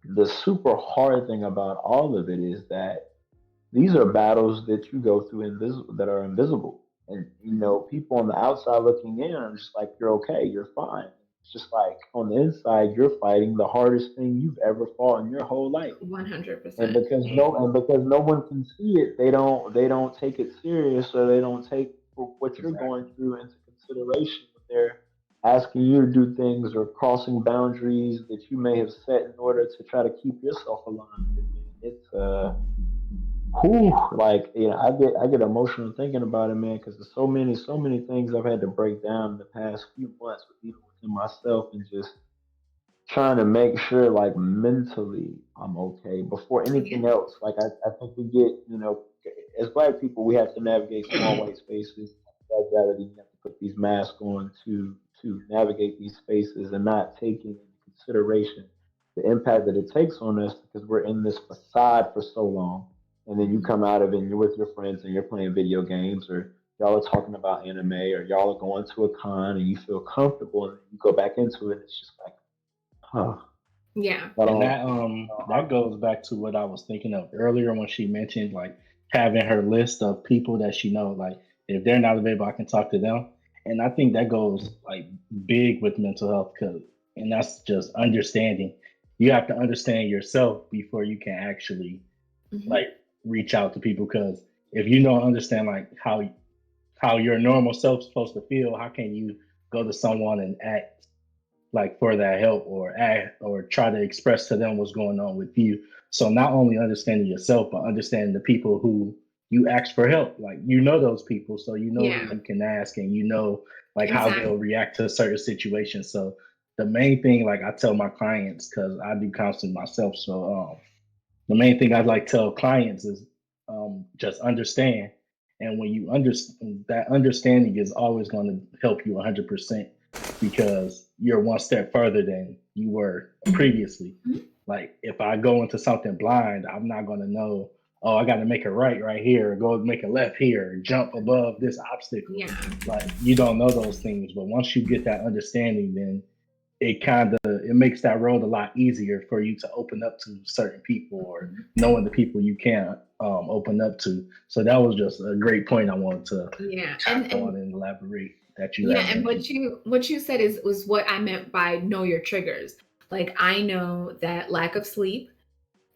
the super hard thing about all of it is that these are battles that you go through that are invisible. And people on the outside looking in are just like, you're okay, you're fine. It's just like on the inside, you're fighting the hardest thing you've ever fought in your whole life. And 100%. because no one can see it, they don't take it serious, or they don't take what you're Exactly. going through into consideration when they're asking you to do things or crossing boundaries that you may have set in order to try to keep yourself alive. And man, it's whew, like I get emotional thinking about it, man, because there's so many things I've had to break down in the past few months, even within myself, and just trying to make sure, like, mentally I'm okay before Yeah. anything else. Like I think we get, as black people, we have to navigate small white spaces. Fragility, you have to put these masks on to navigate these spaces and not taking into consideration the impact that it takes on us because we're in this facade for so long. And then you Mhm. come out of it and you're with your friends and you're playing video games, or y'all are talking about anime, or y'all are going to a con and you feel comfortable, and you go back into it and it's just like, huh. Yeah. I And don't. that goes back to what I was thinking of earlier when she mentioned like having her list of people that she know, like if they're not available, I can talk to them. And I think that goes like big with mental health, cause and that's just understanding. You have to understand yourself before you can actually Hmm. like reach out to people. Because if you don't understand like how your normal self's supposed to feel, how can you go to someone and act like for that help or act or try to express to them what's going on with you? So not only understanding yourself, but understanding the people who you ask for help. Like those people, so you know who Yeah. you can ask, and like how they'll Exactly. react to certain situations. So the main thing, like I tell my clients, because I do counseling myself, so the main thing I'd like to tell clients is just understand. And when you understand, that understanding is always going to help you 100% because you're one step further than you were previously. Mhm. Like if I go into something blind, I'm not going to know, oh, I got to make a right right here, or go make a left here, or jump above this obstacle. Yeah. Like you don't know those things. But once you get that understanding, then it makes that road a lot easier for you to open up to certain people or Mhm. knowing the people you can open up to. So that was just a great point I wanted to Yeah. tap on and elaborate that you Yeah, had and mentioned. what you said is was what I meant by know your triggers. Like I know that lack of sleep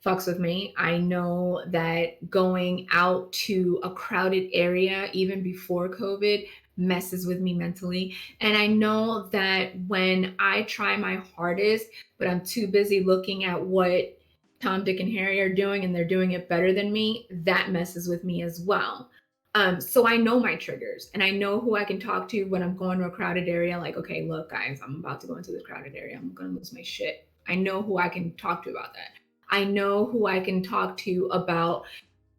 fucks with me. I know that going out to a crowded area, even before COVID, messes with me mentally. And I know that when I try my hardest, but I'm too busy looking at what Tom, Dick, and Harry are doing and they're doing it better than me, that messes with me as well. So I know my triggers and I know who I can talk to when I'm going to a crowded area. Like, okay, look, guys, I'm about to go into this crowded area. I'm going to lose my shit. I know who I can talk to about that. I know who I can talk to about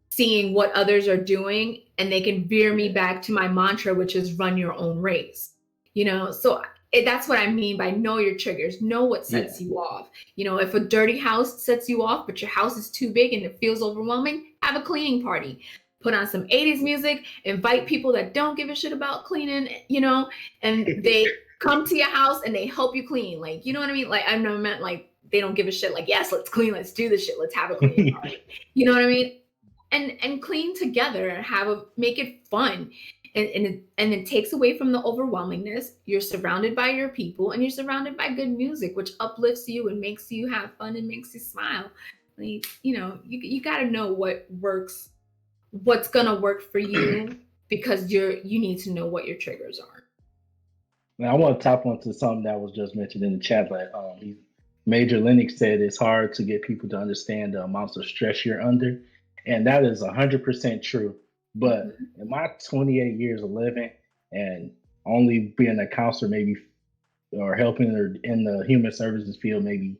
seeing what others are doing, and they can veer me back to my mantra, which is run your own race. So that's what I mean by know your triggers, know what Yeah, sets you off. If a dirty house sets you off, but your house is too big and it feels overwhelming, have a cleaning party. Put on some 80s music, invite people that don't give a shit about cleaning, and they come to your house and they help you clean. Like, you know what I mean? Like, I never meant like they don't give a shit. Like, yes, let's clean, let's do this shit, let's have a cleaning party. You know what I mean? And clean together and make it fun. And it takes away from the overwhelmingness. You're surrounded by your people and you're surrounded by good music, which uplifts you and makes you have fun and makes you smile. Like, you got to know what works, what's gonna work for you, because you need to know what your triggers are. now I want to tap onto something that was just mentioned in the chat. Like Major Linux said, it's hard to get people to understand the amounts of stress you're under, and that is 100% true. But Mhm. in my 28 years of living and only being a counselor, maybe or helping or in the human services field, maybe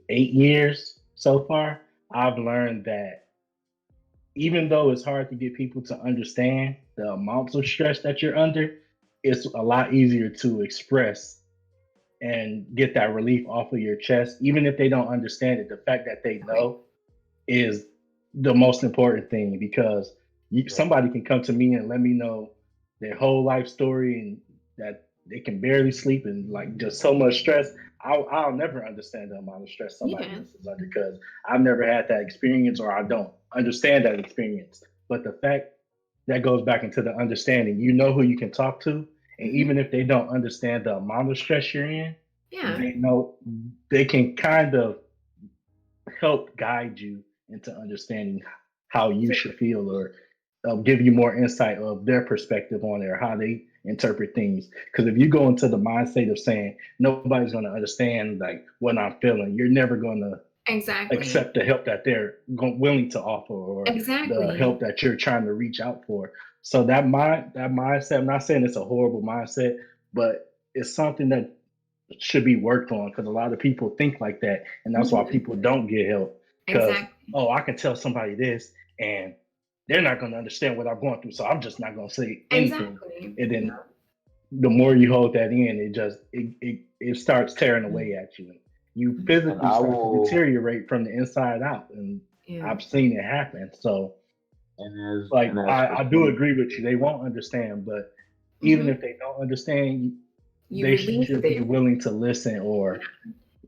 8 years so far, I've learned that even though it's hard to get people to understand the amounts of stress that you're under, it's a lot easier to express and get that relief off of your chest. Even if they don't understand it, the fact that they know is the most important thing, because somebody can come to me and let me know their whole life story and that they can barely sleep and like just so much stress. I'll never understand the amount of stress somebody else is under, because I've never had that experience, or I don't understand that experience. But the fact that goes back into the understanding, you know who you can talk to, and even if they don't understand the amount of stress you're in, they know they can kind of help guide you into understanding how you should feel, or give you more insight of their perspective on it, or how they interpret things. Because if you go into the mindset of saying nobody's going to understand like what I'm feeling, you're never going to accept the help that they're willing to offer, or the help that you're trying to reach out for. So that mindset, I'm not saying it's a horrible mindset, but it's something that should be worked on, because a lot of people think like that, and that's why people don't get help. Because I can tell somebody this and they're not going to understand what I'm going through, so I'm just not going to say anything. And then the more you hold that in, it starts tearing away at you. You physically start to deteriorate from the inside out, and I've seen it happen. So, I do agree with you. They won't understand, but even if they don't understand, they should be willing to listen or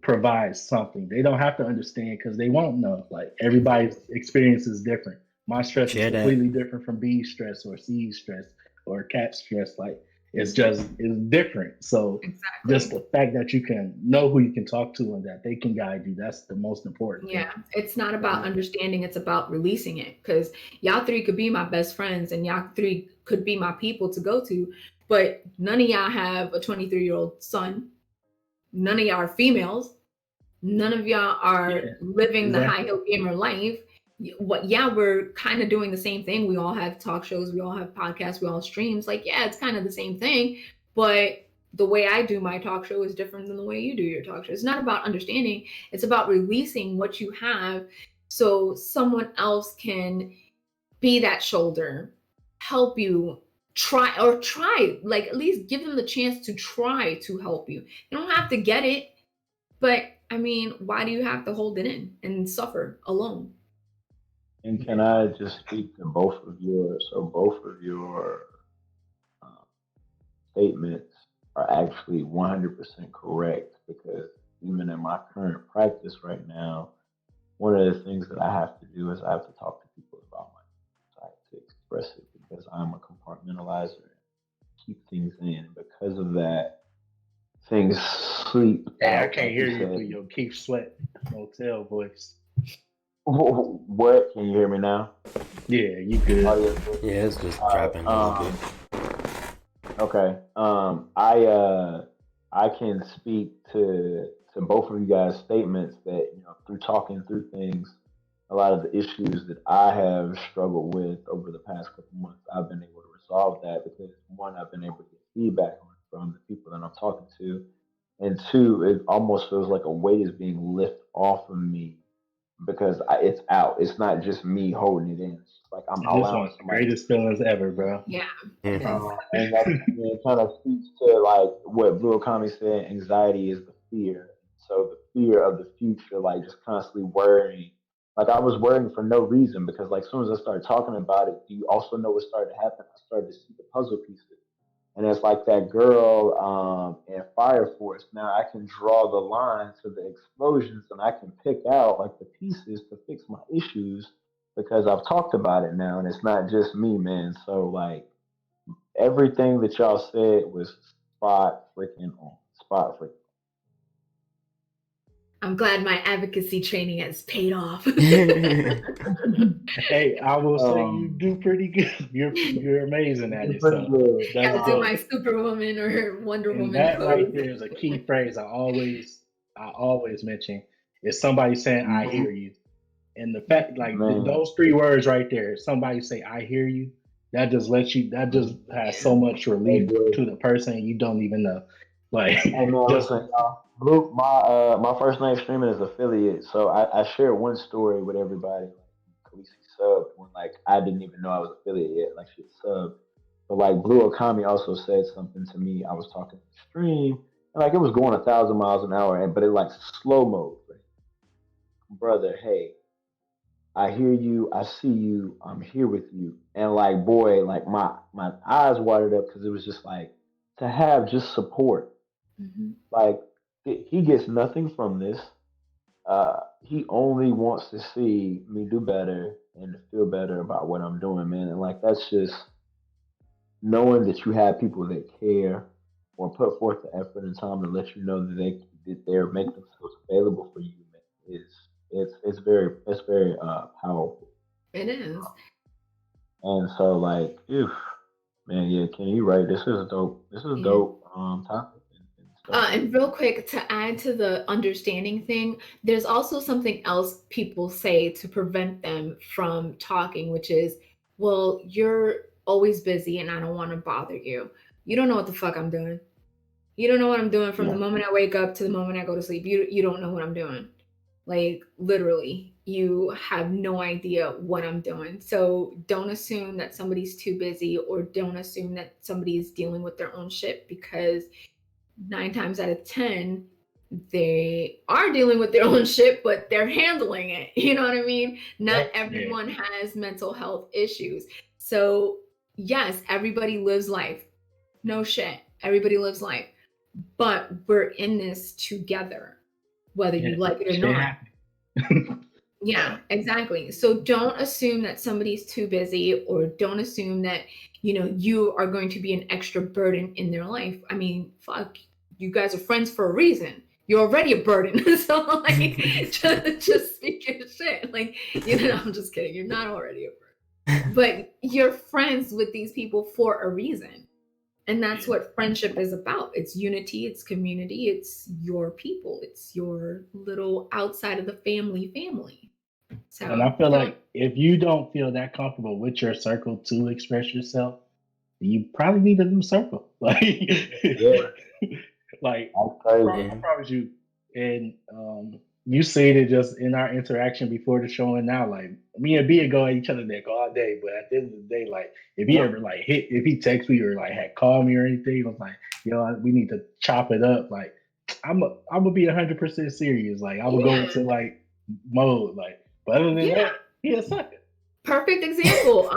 provide something. They don't have to understand, because they won't know. Like, everybody's experience is different. My stress is completely different from B's stress or C's stress or Cat's stress. Like, it's different. So just the fact that you can know who you can talk to and that they can guide you, that's the most important thing. It's not about understanding, it's about releasing it. Because y'all three could be my best friends and y'all three could be my people to go to, but none of y'all have a 23-year-old son. None of y'all are females. None of y'all are living the high heel gamer life. We're kind of doing the same thing. We all have talk shows, we all have podcasts, we all streams. Like, it's kind of the same thing, but the way I do my talk show is different than the way you do your talk show. It's not about understanding, it's about releasing what you have so someone else can be that shoulder, help you, try, like at least give them the chance to try to help you. You don't have to get it, but I mean, why do you have to hold it in and suffer alone? And can I just speak to both of your statements are actually 100% correct, because even in my current practice right now, one of the things that I have to do is I have to talk to people about my anxiety, to express it, because I'm a compartmentalizer and keep things in. Because of that, things sleep. Hey, I can't hear you through your Keith Sweat motel voice. What? Can you hear me now? Yeah, you good. Yeah, it's just dropping a little bit. Okay. I can speak to both of you guys' statements that, through talking through things, a lot of the issues that I have struggled with over the past couple months, I've been able to resolve that, because one, I've been able to get feedback from the people that I'm talking to, and two, it almost feels like a weight is being lifted off of me, because it's out. It's not just me holding it in. It's like I'm allowing the greatest feelings ever, bro. Yeah. And that kind of speaks to like what Blue Kami said. Anxiety is the fear. So the fear of the future, like just constantly worrying. Like I was worrying for no reason, because like as soon as I started talking about it, do you also know what started to happen? I started to see the puzzle pieces. And it's like that girl in Fire Force. Now I can draw the line to the explosions, and I can pick out like the pieces to fix my issues, because I've talked about it now, and it's not just me, man. So like everything that y'all said was spot freaking on. Spot freaking. I'm glad my advocacy training has paid off. Hey, I will say you do pretty good. You're amazing at it. So Gotta do my Superwoman or Wonder Woman. That right there is a key phrase I always mention. Is somebody saying "I hear you," and the fact like those three words right there. Somebody say "I hear you." That just lets you. That just has so much relief to the person you don't even know. Like, hey man, listen, Luke, my first name streaming is affiliate, so I share one story with everybody. Like Khaleesi subbed when like I didn't even know I was affiliate yet. Like she had subbed. But like Blue Okami also said something to me. I was talking to the stream, and like it was going 1,000 miles an hour, and but it like slow mode. Like, brother, hey, I hear you, I see you, I'm here with you, and like boy, like my eyes watered up because it was just like to have just support. Hmm. Like he gets nothing from this. He only wants to see me do better and to feel better about what I'm doing, man. And like that's just knowing that you have people that care or put forth the effort and time to let you know that they're making themselves available for you, man, is it's very powerful. It is. And so like, if man, yeah, Ken, you right. This is dope. This is Yeah. dope topic and stuff like And real quick, to add to the understanding thing, there's also something else people say to prevent them from talking, which is, well, you're always busy and I don't want to bother you. You don't know what the fuck I'm doing. You don't know what I'm doing from the yeah. moment I wake up to the moment I go to sleep. You don't know what I'm doing. Like literally, you have no idea what I'm doing. So don't assume that somebody's too busy or don't assume that somebody's dealing with their own shit because 9 times out of 10, they are dealing with their own shit, but they're handling it. You know what I mean? Not Yep. Yeah. everyone has mental health issues. So, yes, everybody lives life. No shit. Everybody lives life. But we're in this together, whether Yeah. you like it or Shit not. happens. Yeah, exactly. So don't assume that somebody's too busy or don't assume that, you are going to be an extra burden in their life. I mean, fuck, you guys are friends for a reason. You're already a burden. So like just speak your shit. Like, I'm just kidding. You're not already a burden. But you're friends with these people for a reason. And that's Yeah. what friendship is about. It's unity, it's community, it's your people, it's your little outside of the family. And So I feel don't, like if you don't feel that comfortable with your circle to express yourself, you probably need a new circle. Like, Yeah. like That's I crazy. promise you, and you said it just in our interaction before the show and now. Like me and Bia go at each other neck all day, but at the end of the day, like if he Yep. ever if he texted me or like had called me or anything, it was like, we need to chop it up. Like I'm gonna be 100% serious. Like I would go yeah, into like mode. Like, but other than yeah. that, he a sucker. Perfect example.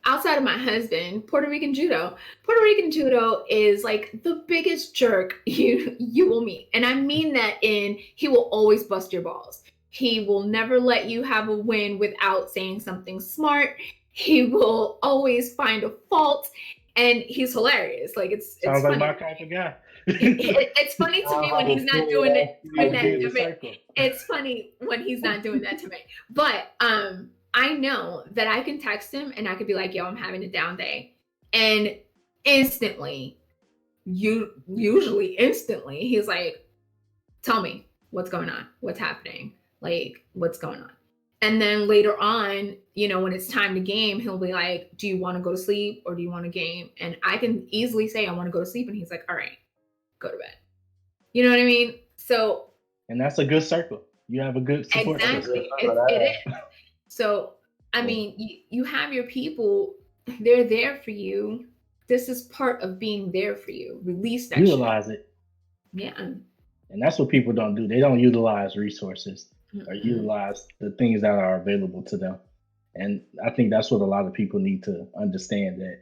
Outside of my husband, Puerto Rican judo. Puerto Rican judo is like the biggest jerk you will meet. And I mean that in he will always bust your balls. He will never let you have a win without saying something smart. He will always find a fault and he's hilarious. Like it's Sounds like my funny. type of guy. It's funny to me when he's not doing it I doing would that be in to the me. circle. It's funny when he's not doing that to me. But I know that I can text him and I could be like, yo, I'm having a down day. And instantly, usually instantly, he's like, tell me what's going on, what's happening, like what's going on. And then later on, when it's time to game, he'll be like, do you want to go to sleep or do you want to game? And I can easily say I want to go to sleep. And he's like, all right, go to bed. You know what I mean? So And that's a good circle. You have a good support That's a system. good exactly, circle to it have. is. So I mean, you have your people, they're there for you. This is part of being there for you. Release that shit. Utilize it. Yeah. And that's what people don't do. They don't utilize resources or Mm-mm. utilize the things that are available to them. And I think that's what a lot of people need to understand, that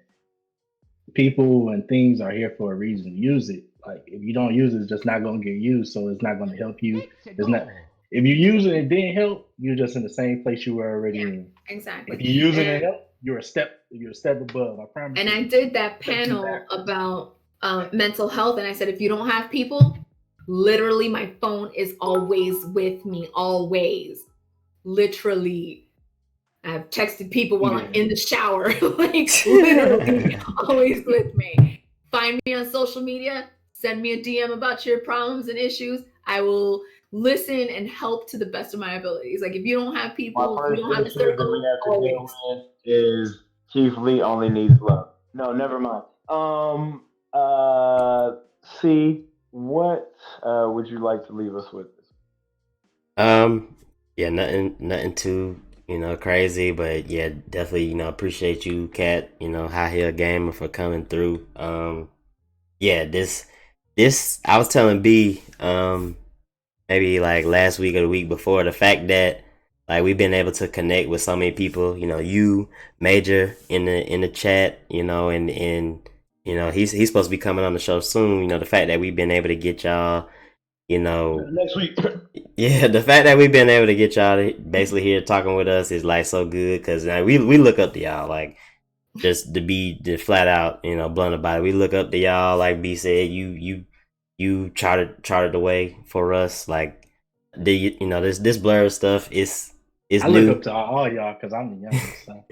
people and things are here for a reason. Use it. Like if you don't use it, it's just not gonna get used. So it's not gonna help you. It's not if you use it and it didn't help, you're just in the same place you were already Yeah, in. exactly. If you use it and help, you're a step above. I promise And you. I did that Take you panel backwards. about mental health, and I said, if you don't have people, literally, my phone is always with me, always, literally. I've texted people while I'm in the shower, like literally always with me. Find me on social media, send me a DM about your problems and issues. I will listen and help to the best of my abilities. Like if you don't have My people, if you first don't have a issue that we circle, have to deal always. with is Chief Lee only needs love. No, never mind. C, what would you like to leave us with? Um, yeah, nothing too, crazy, but yeah, definitely, appreciate you, Kat, High Heel Gamer for coming through. Yeah, this I was telling B, maybe like last week or the week before, the fact that like we've been able to connect with so many people, you Major in the chat, and he's supposed to be coming on the show soon. The fact that we've been able to get y'all, Next week. yeah, the fact that we've been able to get y'all basically here talking with us is like so good because we look up to y'all, like just to be just flat out, blunt about it. We look up to y'all, like B said, you charted the way for us. Like this blur stuff is I new. look up to all y'all because I'm the youngest. So.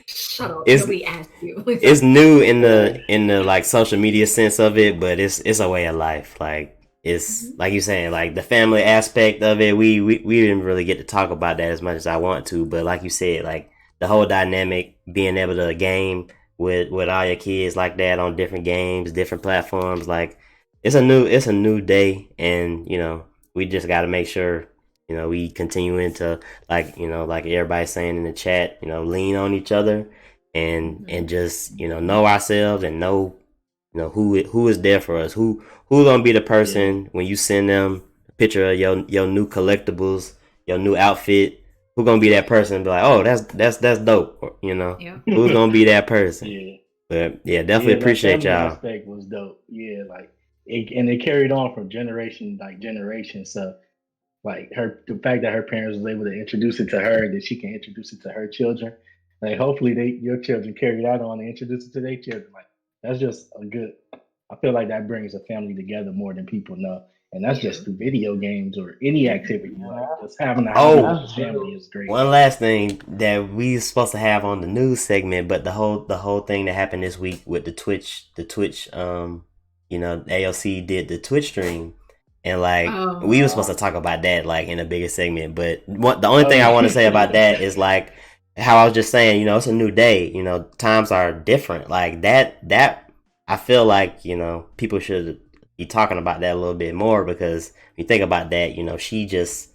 Shut up. It's- Nobody asked you. It's new in the like social media sense of it, but it's a way of life. Like it's like you saying, like the family aspect of it. We didn't really get to talk about that as much as I want to, but like you said, like the whole dynamic, being able to game with all your kids like that on different games, different platforms, like it's a new day, and we just got to make sure we continuing to like everybody's saying in the chat, lean on each other and just know ourselves and know who is there for us, who's gonna be the person when you send them a picture of your new collectibles, your new outfit, who gonna be that person and be like, oh, that's dope, Yeah. who's gonna be that person. Yeah. But yeah, definitely appreciate that y'all. aspect was dope. Yeah, like and it carried on from generation like generation. So like the fact that her parents was able to introduce it to her, that she can introduce it to her children. Like hopefully your children carry that on and introduce it to their children. Like that's just a good. I feel like that brings a family together more than people know, and that's just through video games or any activity. Like just having a hobby with the family is great. One last thing that we supposed to have on the news segment, but the whole thing that happened this week with the Twitch, AOC did the Twitch stream, and like we were supposed to talk about that like in a bigger segment. But the only thing I want to say about that is like how I was just saying, it's a new day. Times are different. Like that I feel like people should be talking about that a little bit more, because when you think about that, she just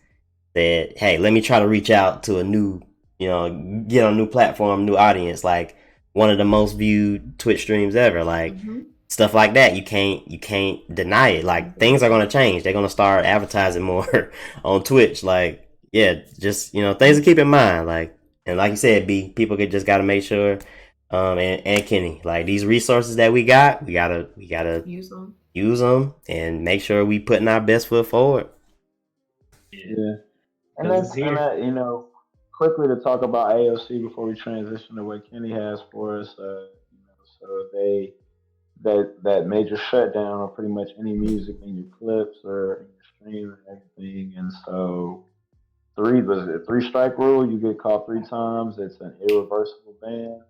said, hey, let me try to reach out to a new, get on a new platform, new audience, like one of the most viewed Twitch streams ever, like stuff like that. You can't deny it. Like things are going to change. They're going to start advertising more on Twitch. Like, yeah, just, things to keep in mind. Like, and like you said, people just got to make sure, and Kenny, like these resources that we gotta use them and make sure we putting our best foot forward. Yeah. And that's quickly to talk about AOC before we transition to what Kenny has for us. So that major shutdown on pretty much any music in your clips or in your stream and everything. And so three strike rule. You get caught 3 times. It's an irreversible ban.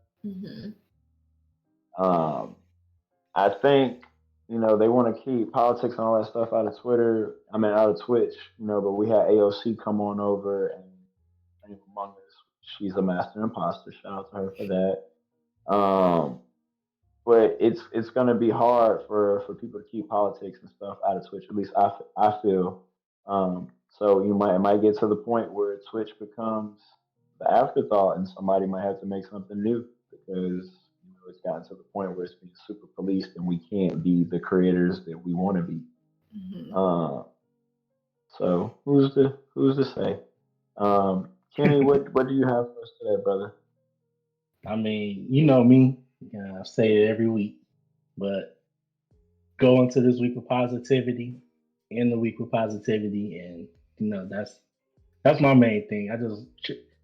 I think they want to keep politics and all that stuff out of Twitter. I mean, out of Twitch. But we had AOC come on over and among us. She's a master imposter. Shout out to her for that. But it's gonna be hard for people to keep politics and stuff out of Twitch. At least I feel. So it might get to the point where Twitch becomes the afterthought, and somebody might have to make something new because it's gotten to the point where it's being super policed, and we can't be the creators that we want to be. So who's to say? Kenny, what do you have for us today, brother? I mean, you know me. I say it every week, but go into this week with positivity, end the week with positivity, and that's my main thing.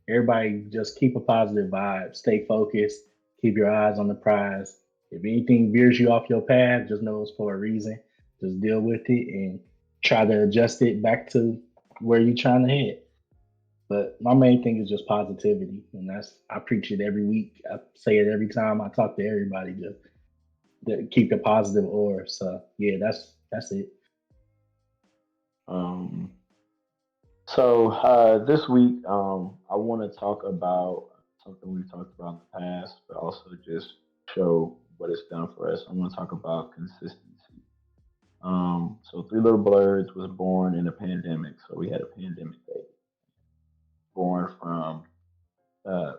Everybody just keep a positive vibe, stay focused, keep your eyes on the prize. If anything veers you off your path, just know it's for a reason. Just deal with it and try to adjust it back to where you're trying to head. But my main thing is just positivity, and I preach it every week. I say it every time I talk to everybody. Just to keep the positive aura. So yeah, that's it. So this week, I want to talk about something we've talked about in the past, but also just show what it's done for us. I want to talk about consistency. So 3LittleBlerds was born in a pandemic, so we had a pandemic baby born from uh,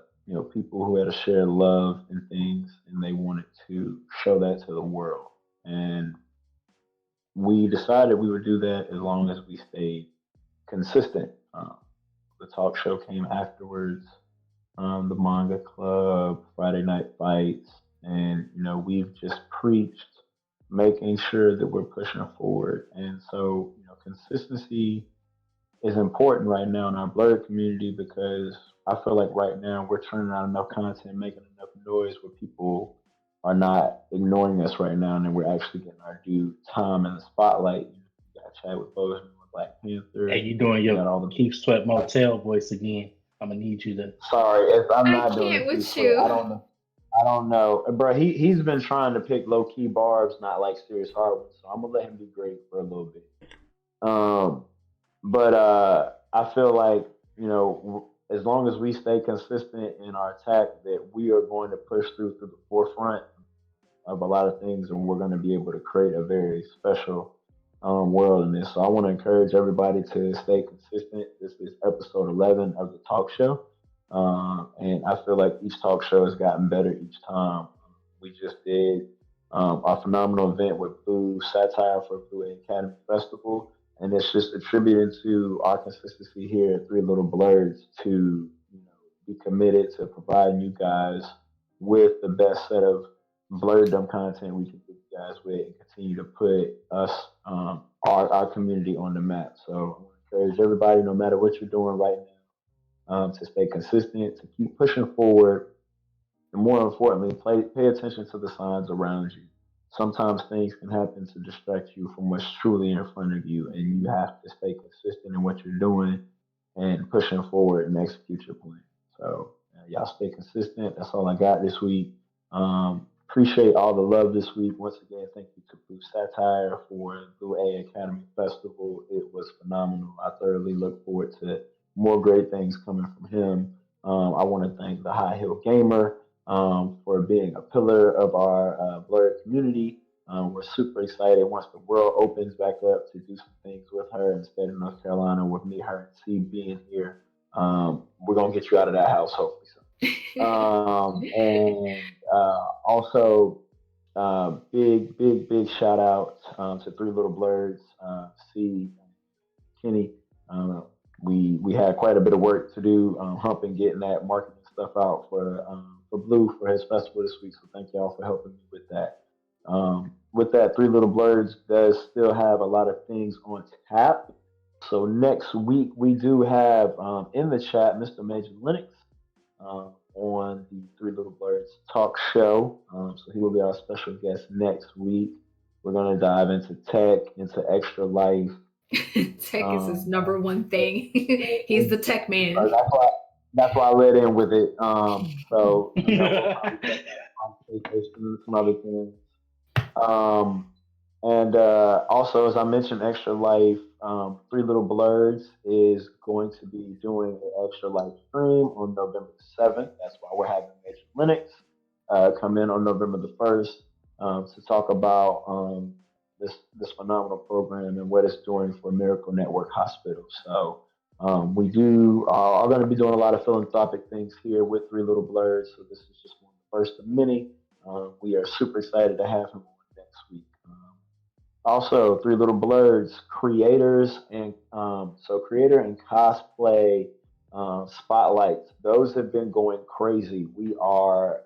people who had a shared love and things, and they wanted to show that to the world. And we decided we would do that as long as we stayed consistent. The talk show came afterwards, the manga club, Friday night fights, and we've just preached making sure that we're pushing forward. And so, consistency is important right now in our blerd community because I feel like right now we're turning out enough content, making enough noise where people are not ignoring us right now, and then we're actually getting our due time in the spotlight. You got Chadwick Boseman with Black Hey, Panther. you doing You your got all the Keith Sweat Motel voice again? I'm gonna need you to. sorry, if I'm I not doing can't it too with sweet. I you. don't know. I don't know, bro. He's been trying to pick low key barbs, not like serious hard ones. So I'm gonna let him be great for a little bit. Um, but I feel like as long as we stay consistent in our attack, that we are going to push through the forefront of a lot of things, and we're going to be able to create a very special world in this. So I want to encourage everybody to stay consistent. This is episode 11 of the talk show, and I feel like each talk show has gotten better each time. We just did our phenomenal event with Blue Satire for Blue Academy Festival, and it's just attributed to our consistency here at Three Little Blerds to be committed to providing you guys with the best set of blurred content we can get you guys with and continue to put us our community on the map. So I want to encourage everybody, no matter what you're doing right now, to stay consistent, to keep pushing forward, and more importantly, pay attention to the signs around you. Sometimes things can happen to distract you from what's truly in front of you, and you have to stay consistent in what you're doing and pushing forward and execute your plan. So, y'all stay consistent. That's all I got this week. Appreciate all the love this week. Once again, thank you to Blue Satire for Blue A Academy Festival. It was phenomenal. I thoroughly look forward to more great things coming from him. I want to thank the High Heel Gamer for being a pillar of our blurred community. We're super excited once the world opens back up to do some things with her in the state of North Carolina with me, her, and C being here. We're going to get you out of that house hopefully soon. And also, big shout out to Three Little Blerds, C, Kenny. Um, we had quite a bit of work to do, humping getting that marketing stuff out for Blue for his festival this week. So thank y'all for helping me with that. With that, Three Little Blerds does still have a lot of things on tap. So next week we do have in the chat Mr. Major Linux on the Three Little Blerds talk show. So he will be our special guest next week. We're going to dive into tech, into extra life. Tech is his number one thing. He's the tech man. That's why I led in with it. So we'll probably touch on PlayStation and some other things. And also, as I mentioned, Extra Life, Three Little Blerds is going to be doing an Extra Life stream on November the 7th. That's why we're having Major Linux come in on November the 1st to talk about this phenomenal program and what it's doing for Miracle Network Hospital. So we are going to be doing a lot of philanthropic things here with Three Little Blerds. So this is just one of the first of many. We are super excited to have him on next week. Also, Three Little Blerds creators and creator and cosplay spotlights. Those have been going crazy. We are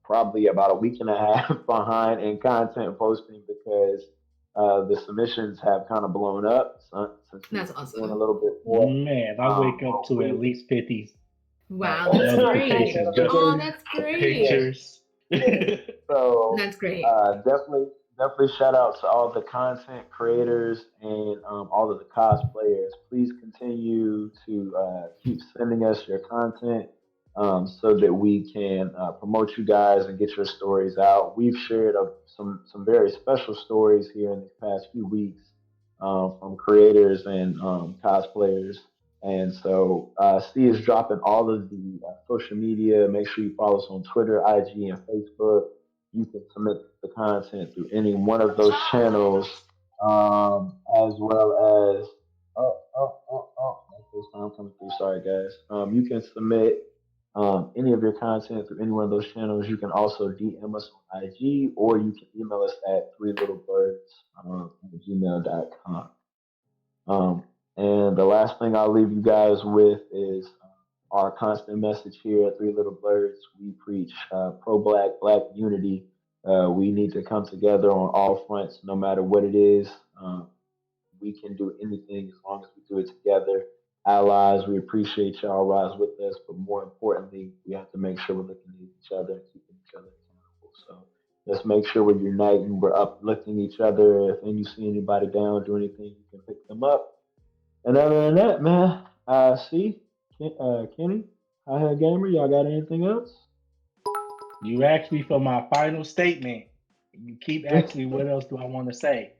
probably about a week and a half behind in content posting because the submissions have kind of blown up since That's we're awesome. doing a little bit more. Man, I wake up to at least 50 Wow, that's great. notifications just Oh, that's for great. pictures. So That's great. definitely shout out to all the content creators and all of the cosplayers. Please continue to keep sending us your content so that we can promote you guys and get your stories out. We've shared some very special stories here in these past few weeks from creators and cosplayers. And so, C is dropping all of the social media. Make sure you follow us on Twitter, IG, and Facebook. You can submit the content through any one of those channels, as well as my first time coming through. Sorry, guys. You can submit any of your content through any one of those channels. You can also DM us on IG, or you can email us at 3littleblerds at gmail.com. And the last thing I'll leave you guys with is our constant message here at 3LittleBlerds. We preach pro-black unity. We need to come together on all fronts, no matter what it is. We can do anything as long as we do it together. Allies, we appreciate y'all rise with us, but more importantly, we have to make sure we're looking at each other and keeping each other accountable. So let's make sure we're uniting, we're uplifting each other. If you see anybody down, do anything, you can pick them up. And other than that, man, Kenny, High Gamer, y'all got anything else? You asked me for my final statement. You keep asking me what else do I want to say.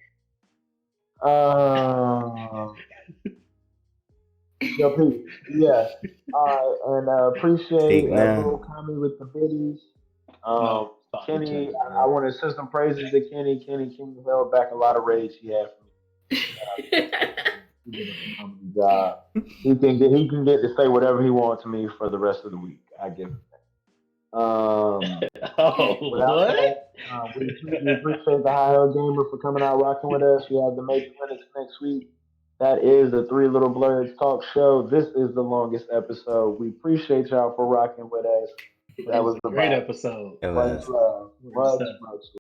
Yo, Pete, yeah. And appreciate little Tommy with the biddies. Kenny, I want to send some praises to Kenny. Kenny held back a lot of rage he had for me. He did a phenomenal job. He can get to say whatever he wants to me for the rest of the week. I give him that. What? We appreciate the High Hell Gamer for coming out rocking with us. We have the Make Clinics next week. That is the 3LittleBlerds talk show. This is the longest episode. We appreciate y'all for rocking with us. That was the great episode. Much love. Much love.